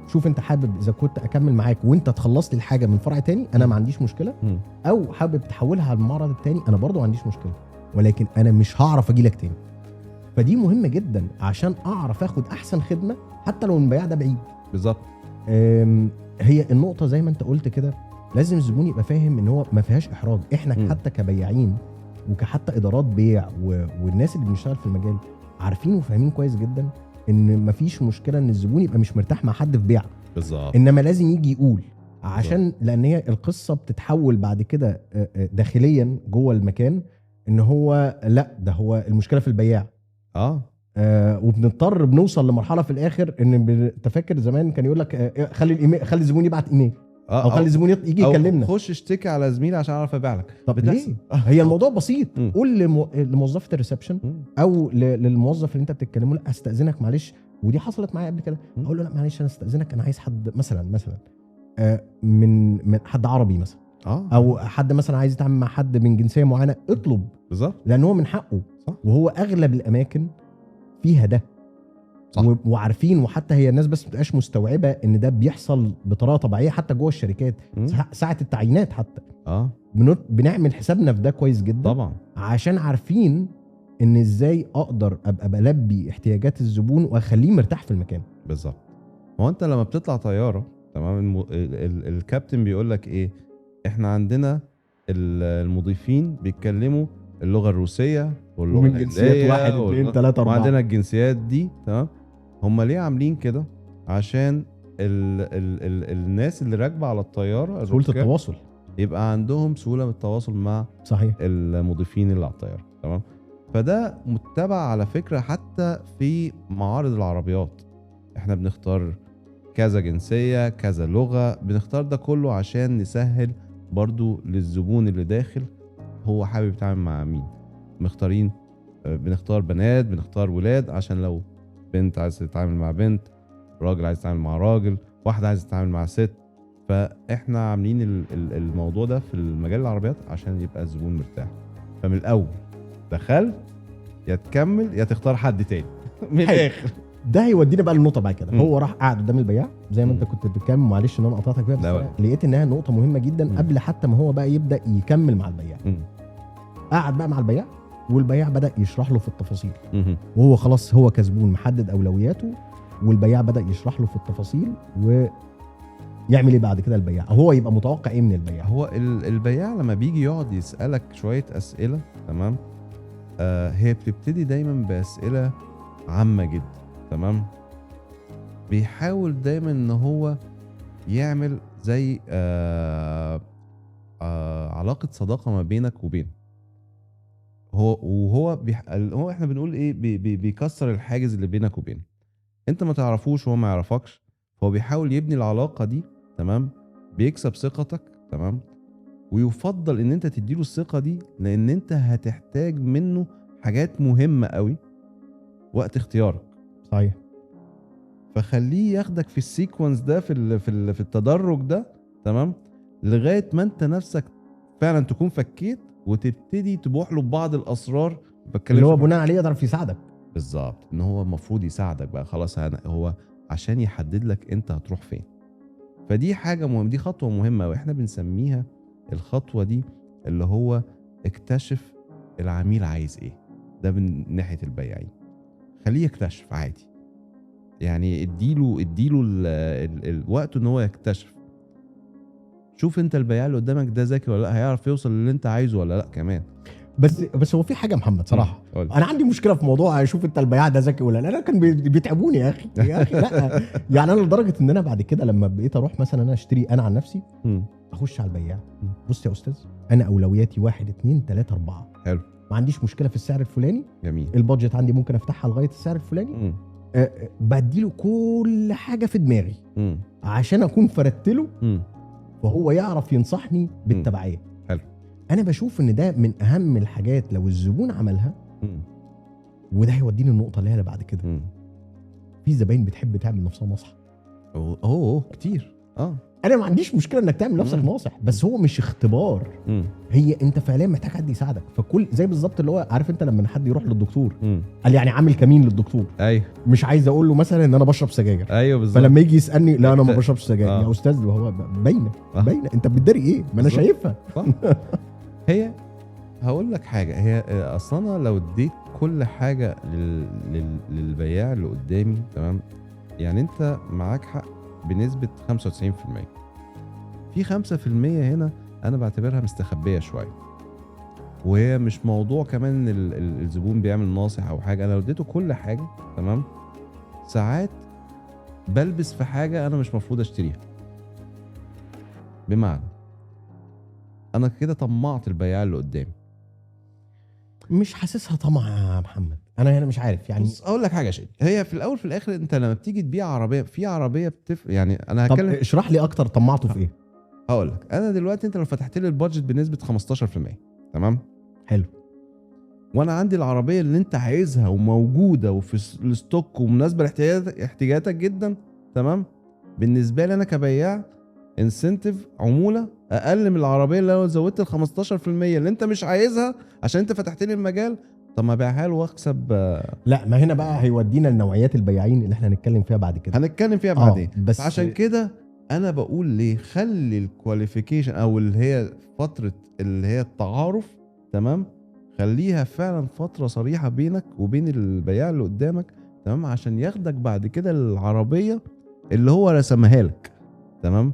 شوف انت حابب اذا كنت اكمل معاك وانت تخلص لي الحاجه من فرع تاني، انا ما عنديش مشكله، او حابب تحولها على المعرض التاني، انا برضو ما عنديش مشكله، ولكن انا مش هعرف اجي لك تاني. فدي مهمه جدا عشان اعرف اخد احسن خدمه حتى لو البياع ده بعيد. بالظبط. هي النقطه زي ما انت قلت كده، لازم الزبون يبقى فاهم ان هو ما فيهاش احراج. احنا حتى كبياعين وكحتى ادارات بيع والناس اللي بنشتغل في المجال عارفين وفاهمين كويس جدا ان مفيش مشكله ان الزبون يبقى مش مرتاح مع حد في بيع. بالظبط. انما لازم يجي يقول، عشان لان هي القصه بتتحول بعد كده داخليا جوه المكان ان هو لا، ده هو المشكله في البياع. وبنضطر بنوصل لمرحله في الاخر ان تفكر زمان كان يقول لك خلي الزبون يبعت ايميل، او خلي الزبون يجي يكلمنا، خش اشتكي على زميلي عشان اعرف ابيع لك. طب ليه؟ هي الموضوع بسيط. قول لموظفه الريسبشن او للموظف اللي انت بتتكلمه، لا استاذنك معلش، ودي حصلت معايا قبل كده، اقول له لا معلش انا استاذنك، انا عايز حد مثلا من حد عربي مثلا، او حد مثلا عايز يتعامل مع حد من جنسيه معينه، اطلب. بالظبط. لان هو من حقه. صح. وهو اغلب الاماكن فيها ده. صح. وعارفين، وحتى هي الناس بس مبتبقاش مستوعبه ان ده بيحصل بطريقه طبيعيه حتى جوه الشركات. ساعه التعيينات حتى بنعمل حسابنا في ده كويس جدا طبعا، عشان عارفين ان ازاي اقدر ابقى بلبي احتياجات الزبون واخليه مرتاح في المكان. بالظبط. هو انت لما بتطلع طياره، تمام، الكابتن بيقول لك ايه؟ احنا عندنا المضيفين بيتكلموا اللغه الروسيه واللغه الانجليزيه 1 2 3 4، وعندنا الجنسيات دي، تمام. هم ليه عاملين كده؟ عشان الناس اللي راكبه على الطياره سهوله التواصل، يبقى عندهم سهوله بالتواصل مع صحيح المضيفين اللي على الطياره، تمام. فده متبع على فكره حتى في معارض العربيات، احنا بنختار كذا جنسيه كذا لغه، بنختار ده كله عشان نسهل برضو للزبون اللي داخل هو حابب يتعامل مع مين. بنختار بنات، بنختار ولاد، عشان لو بنت عايز تتعامل مع بنت، راجل عايز يتعامل مع راجل، واحدة عايز تتعامل مع ست. فاحنا عاملين الموضوع ده في المجال العربيات عشان يبقى الزبون مرتاح. فمن الاول دخلت يا تكمل يا تختار حد تاني من الاخر. ده هيودينا بقى للنقطه بعد كده. هو راح قاعد قدام البياع زي ما انت كنت بتتكلم، معلش ان انا قطعتك فيها، بس لقيت انها نقطه مهمه جدا قبل حتى ما هو بقى يبدا يكمل مع البياع. قاعد بقى مع البياع والبياع بدا يشرح له في التفاصيل، وهو خلاص هو كزبون محدد اولوياته، والبياع بدا يشرح له في التفاصيل يعمل ايه بعد كده البياع؟ هو يبقى متوقع ايه من البياع؟ هو البياع لما بيجي يقعد يسألك شوية أسئلة، تمام، هي بتبتدي دايما بأسئلة عامة جدا، تمام. بيحاول دايما ان هو يعمل زي علاقة صداقة ما بينك وبينه. هو احنا بنقول ايه، بيكسر الحاجز اللي بينك وبينه. انت ما تعرفوش وهو ما يعرفكش، فهو بيحاول يبني العلاقة دي، تمام، بيكسب ثقتك، تمام. ويفضل ان انت تديله الثقة دي لان انت هتحتاج منه حاجات مهمة قوي وقت اختيارك. صحيح. فخليه ياخدك في السيكونس ده، في التدرج ده، تمام، لغايه ما انت نفسك فعلا تكون فكيت وتبتدي تبوح له ببعض الاسرار. اللي هو بناء عليه يقدر يساعدك. بالظبط، ان هو المفروض يساعدك بقى خلاص، هو عشان يحدد لك انت هتروح فين. فدي حاجه مهمه، دي خطوه مهمه واحنا بنسميها الخطوه دي اللي هو اكتشف العميل عايز ايه. ده من ناحيه البياعين، خليه يكتشف عادي، يعني اديله الوقت ان هو يكتشف. شوف انت البياع اللي قدامك ده ذكي ولا لا، هيعرف يوصل للي انت عايزه ولا لا كمان. بس هو في حاجه محمد صراحه، انا عندي مشكله في موضوع اشوف انت البياع ده ذكي ولا لا. انا كان بيتعبوني يا اخي لا. يعني انا لدرجه ان انا بعد كده لما بقيت اروح مثلا انا اشتري انا عن نفسي، اخش على البياع، بص يا استاذ انا اولوياتي 1 2 3 4. حلو، ما عنديش مشكله في السعر الفلاني، جميل، البادجت عندي ممكن افتحها لغايه السعر الفلاني. بديله كل حاجه في دماغي عشان اكون فردت له، وهو يعرف ينصحني بالتبعيه. حلو. انا بشوف ان ده من اهم الحاجات لو الزبون عملها. وده هيوديني النقطه اللي هي بعد كده. في زباين بتحب تعمل نفسها ناصحه. كتير. انا ما عنديش مشكله انك تعمل نفسك ناصح، بس هو مش اختبار. هي انت فعليا محتاج حد يساعدك. فكل زي بالظبط اللي هو عارف انت لما حد يروح للدكتور قال يعني عامل كمين للدكتور. ايوه، مش عايز اقول له مثلا ان انا بشرب سجاير. ايوه بالظبط. فلما يجي يسالني لا انا ما بشربش سجاير. يا استاذ هو باينه انت بتداري ايه؟ ما انا شايفها. هي هقول لك حاجه، هي اصلا لو اديت كل حاجه للبياع اللي قدامي، تمام، يعني انت معاك حق بنسبه 95%. في 5% هنا انا بعتبرها مستخبيه شويه، وهي مش موضوع كمان ان الزبون بيعمل ناصح او حاجه. انا لو اديته كل حاجه، تمام، ساعات بلبس في حاجه انا مش مفروض اشتريها. بمعنى انا كده طمعت البياع اللي قدامي. مش حاسسها طمع يا محمد. انا هنا مش عارف يعني. بص اقول لك حاجه شيء، هي في الاول في الاخر انت لما بتيجي تبيع عربيه، في عربيه يعني انا طب هتكلم. اشرح لي اكتر طمعته في ايه. هقول لك، انا دلوقتي انت لو فتحت لي البادجت بنسبه 15%، تمام، حلو، وانا عندي العربيه اللي انت عايزها وموجوده وفي الستوك ومناسبه لاحتياجاتك جدا، تمام، بالنسبه لي انا كبياع انسنتيف عموله اقل من العربيه اللي لو زودت ال 15% اللي انت مش عايزها عشان انت فتحت لي المجال، طب ما ابيعها له واكسب. لا، ما هنا بقى هيودينا لنوعيات البياعين اللي احنا هنتكلم فيها بعد كده. هنتكلم فيها بعدين. بس عشان كده انا بقول ليه خلي الكواليفيكيشن او اللي هي فتره اللي هي التعارف، تمام، خليها فعلا فتره صريحه بينك وبين البياع اللي قدامك، تمام، عشان ياخدك بعد كده العربيه اللي هو رسمها لك، تمام.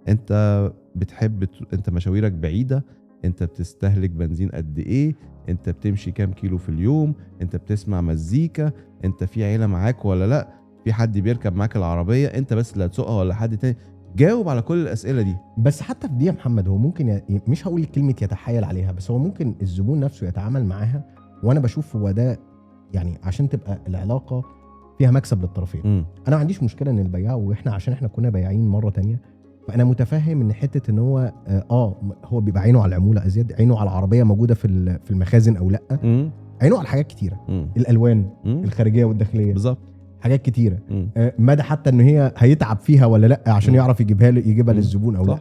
انت بتحب انت مشاويرك بعيده، انت بتستهلك بنزين قد ايه، انت بتمشي كام كيلو في اليوم، انت بتسمع مزيكا، انت في عيله معاك ولا لا، في حد بيركب معاك العربيه، انت بس اللي هتسوقها ولا حد تاني. جاوب على كل الاسئله دي. بس حتى في دي يا محمد هو ممكن مش هقول كلمه يتحايل عليها، بس هو ممكن الزبون نفسه يتعامل معاها. وانا بشوف هو ده يعني عشان تبقى العلاقه فيها مكسب للطرفين. انا ما عنديش مشكله ان البياع، واحنا عشان احنا كنا بياعين مره تانية، فانا متفهم ان حته ان هو هو بيبقى عينه على العموله ازيد، عينه على العربيه موجوده في المخازن او لا، عينه على حاجات كتيره، الالوان الخارجيه والداخليه، بالظبط، حاجات كتيره، مدى حتى ان هي هيتعب فيها ولا لا عشان يعرف يجيبها للزبون او لا.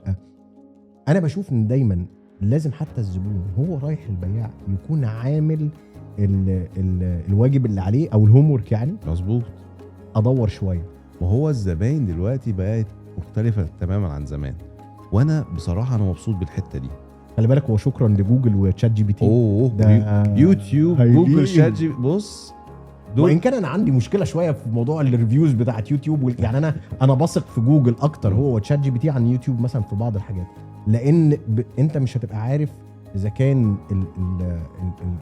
انا بشوف ان دايما لازم حتى الزبون هو رايح البياع يكون عامل الواجب اللي عليه او الهوم ورك، يعني مظبوط، ادور شويه. وهو الزباين دلوقتي بقت مختلفه تماما عن زمان، وانا بصراحه انا مبسوط بالحته دي. خلي بالك هو شكرا لجوجل وتشات جي بي تي، يوتيوب، جوجل، شات جي. بص وان كان انا عندي مشكله شويه في موضوع الريفيوز بتاعت يوتيوب يعني انا بثق في جوجل اكتر هو وتشات جي بي تي عن يوتيوب مثلا في بعض الحاجات، لان انت مش هتبقى عارف اذا كان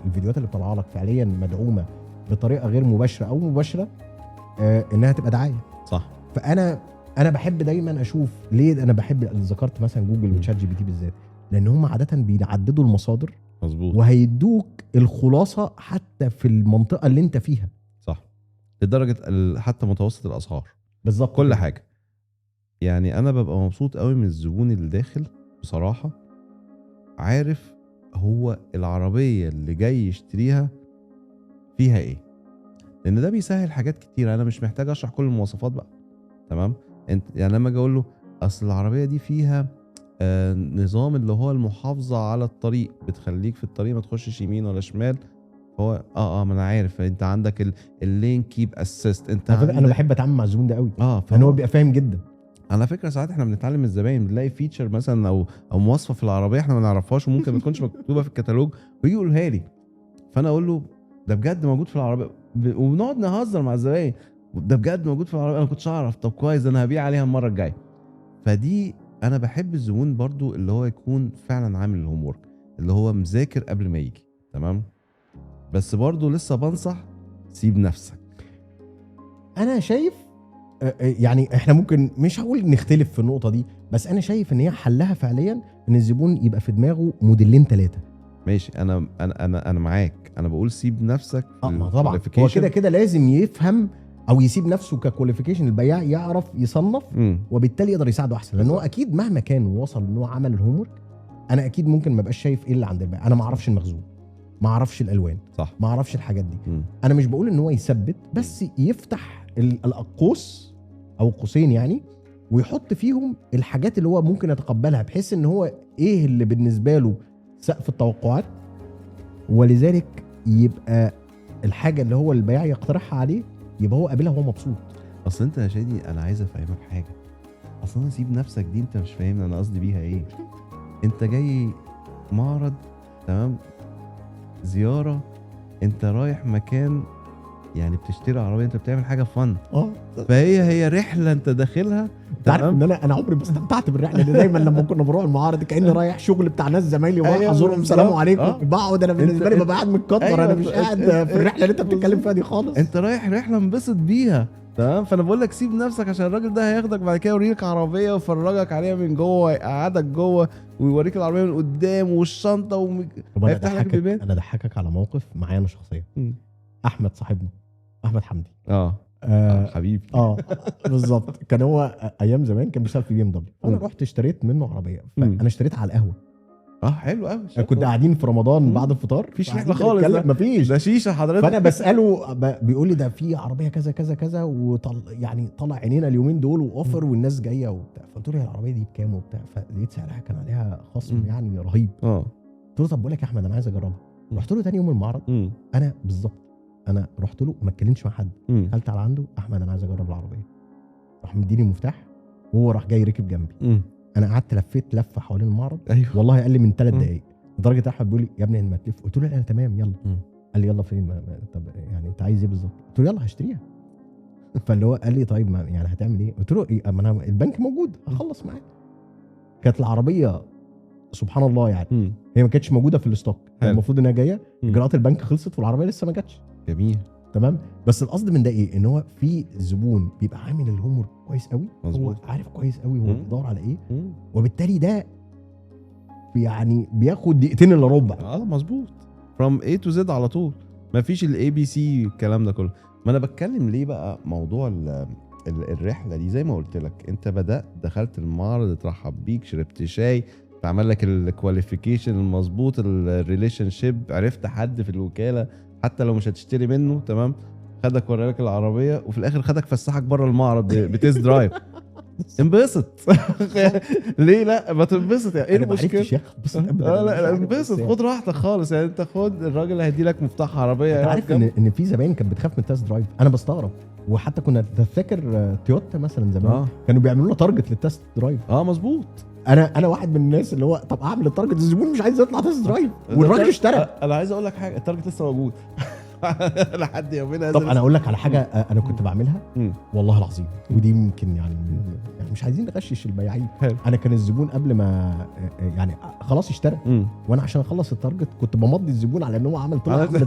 الفيديوهات اللي طالعه لك فعليا مدعومه بطريقه غير مباشره او مباشره انها تبقى دعايه. صح. فانا بحب دايما اشوف ليه انا بحب ذكرت مثلا جوجل وتشات جي بي تي بالذات، لان هم عاده بيعددوا المصادر مظبوط، وهيدوك الخلاصه حتى في المنطقه اللي انت فيها. صح، لدرجه حتى متوسط الاسعار بالظبط كل كده. حاجه. يعني انا ببقى مبسوط قوي من الزبون اللي داخل بصراحه عارف هو العربيه اللي جاي يشتريها فيها ايه، لان ده بيسهل حاجات كتير. انا مش محتاج اشرح كل المواصفات بقى، تمام؟ انت يعني لما اجي اقول له اصل العربيه دي فيها نظام اللي هو المحافظه على الطريق، بتخليك في الطريق ما تخشش يمين ولا شمال، هو ما انا عارف انت عندك اللين كيب اسيست. انت انا بحب اتعامل مع الزبون ده قوي، لان هو بيبقى فاهم جدا. على فكره ساعات احنا بنتعلم من الزباين، بنلاقي فيتشر مثلا او مواصفه في العربيه احنا ما نعرفهاش وممكن ما تكونش مكتوبه في الكتالوج ويجي يقولها لي، فانا اقول له ده بجد موجود في العربيه، وبنقعد نهزر مع الزباين، ده بجد موجود في العربيه، انا كنتش اعرف، طب كويس انا هبيع عليها المره الجايه. فدي انا بحب الزبون برضو اللي هو يكون فعلا عامل الهوم ورك، اللي هو مذاكر قبل ما يجي، تمام؟ بس برضو لسه بنصح سيب نفسك. انا شايف يعني احنا ممكن مش هقول نختلف في النقطه دي، بس انا شايف ان هي حلها فعليا ان الزبون يبقى في دماغه موديلين 3. ماشي، انا معاك، انا بقول سيب نفسك ما طبعا هو كده لازم يفهم او يسيب نفسه ككواليفيكيشن، البياع يعرف يصنف وبالتالي يقدر يساعده احسن، لان هو اكيد مهما كان وصل ان هو عمل الهوم ورك، انا اكيد ممكن ما ابقاش شايف ايه اللي عند البياع، انا ما اعرفش المخزون، ما اعرفش الالوان، صح، ما اعرفش الحاجات دي. انا مش بقول ان هو يثبت، بس يفتح القوس او قوسين يعني، ويحط فيهم الحاجات اللي هو ممكن يتقبلها، بحيث ان هو ايه اللي بالنسبه له سقف التوقعات، ولذلك يبقى الحاجه اللي هو البياع يقترحها عليه يبقى هو قابلها وهو مبسوط. اصل انت يا شادي انا عايز افهمك حاجه، اصلا سيب نفسك دي انت مش فاهمني انا قصدي بيها ايه. انت جاي معرض، تمام، زياره، انت رايح مكان يعني بتشتري عربيه، انت بتعمل حاجه فن، فهي رحله انت داخلها. انت عارف ان انا عمري ما استمتعت بالرحله دي، دايما لما كنا بنروح المعارض كاني رايح شغل بتاع ناس زمايلي ورايح ازورهم سلام عليكم، بقعد انا بالنسبه لي ببقى قاعد متكدر، انا مش قاعد في الرحله اللي انت بتتكلم فيها دي خالص. انت رايح رحله انبسط بيها، تمام؟ فانا بقول لك سيب نفسك، عشان الراجل ده هياخدك بعد كده يوريك عربيه ويفرجك عليها من جوه ويقعدك جوه ويوريك العربيه من قدام والشنطه ويفتح لك البيبان. انا اضحكك على موقف معايا انا شخصيا. احمد صاحبنا احمد حمدي حبيبي بالظبط، كان هو ايام زمان كان بيشتغل في BMW، انا رحت اشتريت منه عربيه، انا اشتريتها على القهوه. حلو قوي. كنا قاعدين في رمضان بعد الفطار، مفيش رحله خالص، مفيش، ده شيشه حضرتك. فانا بساله بيقول لي ده في عربيه كذا كذا كذا يعني طلع عينينا اليومين دول واوفر والناس جايه وبتاع، فقلت له العربيه دي بكام وبتاع، فلقيت سعرها كان عليها خصم يعني رهيب. قلت له طب بقول لك يا احمد انا عايز اجربها. رحت له تاني يوم المعرض، انا بالظبط انا رحت له ما اتكلمتش مع حد، دخلت على عنده، احمد انا عايز اجرب العربيه، راح مديني المفتاح وهو راح جاي ركب جنبي. انا قعدت لفيت لفه حوالين المعرض، أيوه. والله اقل من 3 دقائق، لدرجه احمد بيقول لي يا ابني ما تلف، قلت له لا تمام يلا. قال لي يلا فين طب يعني انت عايز ايه بالظبط؟ قلت له يلا هشتريها. فاللي هو قال لي طيب ما يعني هتعمل ايه؟ قلت له ايه، ما انا البنك موجود هخلص معاك. كانت العربيه سبحان الله يعني هي ما كانتش موجوده في الاستوك، المفروض انها جايه، اجراءات البنك خلصت والعربيه لسه ما جاتش. جميل، تمام. بس القصد من ده ايه؟ ان هو في زبون بيبقى عامل الهوم ورك كويس قوي، مزبوط. هو عارف كويس قوي هو بيدور على ايه، وبالتالي ده يعني بياخد دقيقتين الا ربع. مظبوط، from A to Z على طول، مفيش الاي بي سي الكلام ده كله. ما انا بتكلم ليه بقى موضوع الرحله دي، زي ما قلت لك انت بدات دخلت المعرض، اترحب بيك، شربت شاي، اتعمل لك الكواليفيكيشن المظبوط، الريليشن شيب، عرفت حد في الوكاله حتى لو مش هتشتري منه، تمام، خدك ورالك العربيه، وفي الاخر خدك فسحك بره المعرض بتيست درايف. انبسط. ليه لا ما تنبسط يعني؟ ايه المشكله؟ لا انبسط، خد راحتك خالص يعني. انت خد الراجل اللي هيدي لك مفتاح عربيه. انت عارف ان في زباين كانت بتخاف من التست درايف، انا بستغرب. وحتى كنا تفتكر تويوتا مثلا زمان كانوا بيعملوا لنا تارجت للتست درايف. مظبوط. انا واحد من الناس اللي هو طب اعمل التارجت، الزبون مش عايز يطلع تست درايف والراجل اشترى. انا عايز اقول لك حاجه، التارجت لسه موجود. لحد يومين طب انا اقول لك على حاجه انا كنت بعملها مم. والله العظيم، ودي ممكن يعني مش عايزين نغشش البياعين. حلو. انا كان الزبون قبل ما يعني خلاص اشترى، وانا عشان اخلص التارجت كنت بمضي الزبون على ان هو عمل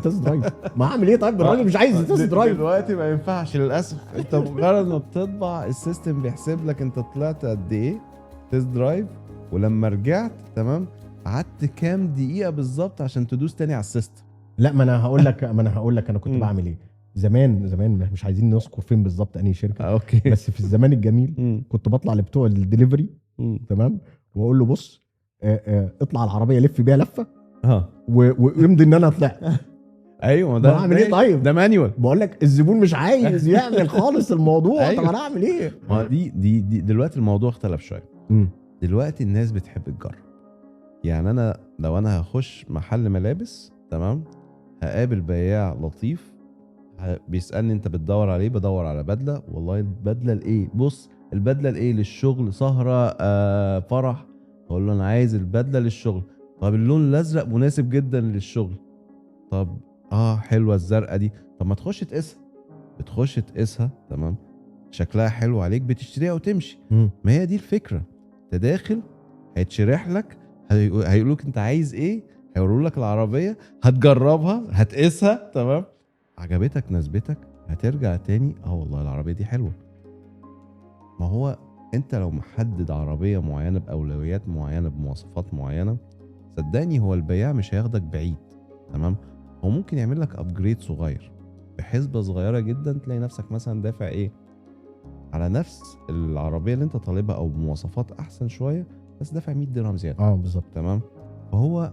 تيست درايف. ما اعمل ايه طيب؟ الراجل مش عايز تيست درايف. دلوقتي ما ينفعش للاسف. انت مجرد ما بتطبع السيستم بيحسب لك انت طلعت قد ايه تيست درايف، ولما رجعت تمام قعدت كام دقيقه بالظبط عشان تدوس تاني على السيستم. لا ما انا هقول لك انا كنت بعمل ايه زمان مش عايزين نذكر فين بالظبط انهي شركه. اوكي. بس في الزمان الجميل كنت بطلع لبتوع الدليفري تمام، واقول له بص اطلع العربيه لف بيها لفه وامضي ان انا طلعت. ايوه ده اعمل ايه طيب؟ ده مانيوال. بقول لك الزبون مش عايز يعمل خالص الموضوع. أيوة. طب انا اعمل ايه؟ ما دي دلوقتي الموضوع اختلف شويه. دلوقتي الناس بتحب تجرب. يعني انا لو انا هخش محل ملابس تمام، هقابل بياع لطيف بيسالني انت بتدور عليه، بدور على بدله. والله البدله الايه؟ بص البدله الايه؟ للشغل، سهره، فرح. اقول له انا عايز البدله للشغل. طب اللون الازرق مناسب جدا للشغل. طب حلوه الزرقاء دي. طب ما تخش تقيسها. بتخش تقيسها تمام، شكلها حلو عليك، بتشتريها وتمشي. ما هي دي الفكره. انت داخل هيتشرح لك، هيقولوك انت عايز ايه، هيوروا لك العربيه، هتجربها، هتقيسها تمام، عجبتك ناسبتك، هترجع تاني والله العربيه دي حلوه. ما هو انت لو محدد عربيه معينه باولويات معينه بمواصفات معينه، صدقني هو البياع مش هياخدك بعيد تمام. هو ممكن يعمل لك ابجريد صغير بحسبه صغيره جدا، تلاقي نفسك مثلا دافع ايه على نفس العربيه اللي انت طالبها او بمواصفات احسن شويه، بس دافع 100 درهم زياده. بالظبط تمام. فهو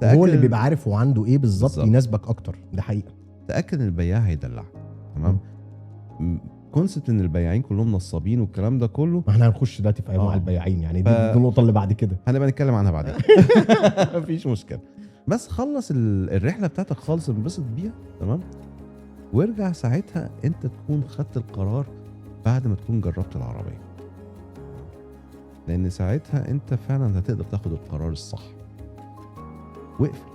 اللي بيبقى عارف هو عنده ايه بالظبط يناسبك اكتر. ده حقيقه. تاكد ان البياع هيدلعك تمام. كونسبت ان البياعين كلهم نصابين والكلام ده كله، ما احنا هنخش دلوقتي في انواع البياعين يعني. دي النقطه اللي بعد كده هنبقى نتكلم عنها بعدين. مفيش مشكله. بس خلص الرحله بتاعتك خالص، انبسط بيها تمام، وارجع ساعتها انت تكون خدت القرار بعد ما تكون جربت العربيه، لان ساعتها انت فعلا هتقدر تاخد القرار الصح. واقفل.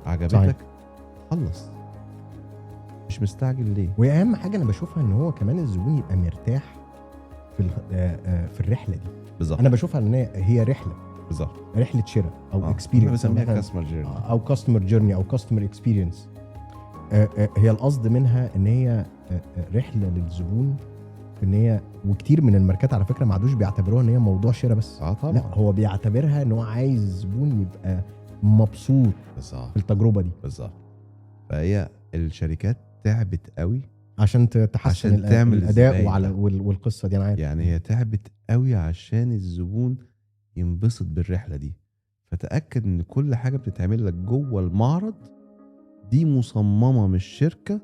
عجبتك صحيح. خلص، مش مستعجل ليه. واهم حاجه انا بشوفها ان هو كمان الزبون يبقى مرتاح في الرحله دي. بالظبط. انا بشوفها ان هي رحله، بالظبط، رحله شراء او اكسبيرينس، بنسميها كاستمر جيرني او كاستمر جيرني او كاستمر اكسبيرينس. هي القصد منها ان هي رحله للزبون، ان هي وكتير من الماركات على فكره ما عادوش بيعتبروها ان هي موضوع شراء بس. طبعا. لا، هو بيعتبرها ان هو عايز الزبون يبقى مبسوط في التجربه دي. بالظبط. فهي الشركات تعبت قوي عشان تحسن الاداء والقصه دي. انا عارف يعني هي تعبت قوي عشان الزبون ينبسط بالرحله دي. فتاكد ان كل حاجه بتتعمل لك جوه المعرض دي مصممه من الشركه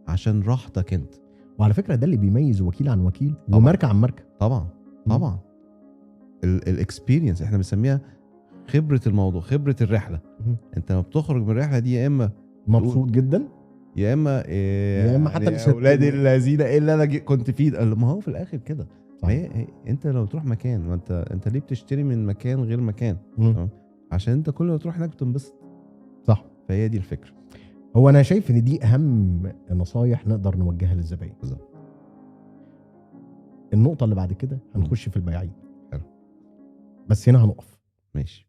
عشان راحتك انت. وعلى فكره ده اللي بيميز وكيل عن وكيل وماركه عن ماركه. طبعا طبعا. الاكسبيرينس احنا بنسميها خبره الموضوع، خبره الرحله. انت لما بتخرج من الرحله دي يا اما مبسوط جدا، يا اما حتى مش اولاد الذين ايه اللي انا كنت فيه. ما هو في الاخر كده. هي انت لو تروح مكان، ما انت ليه بتشتري من مكان غير مكان؟ عشان انت كل ما تروح هناك بتنبسط. صح. فهي دي الفكره. هو انا شايف ان دي اهم نصايح نقدر نوجهها للزبائن. بالظبط. النقطه اللي بعد كده هنخش في البياعين. حلو. بس هنا هنقف. ماشي.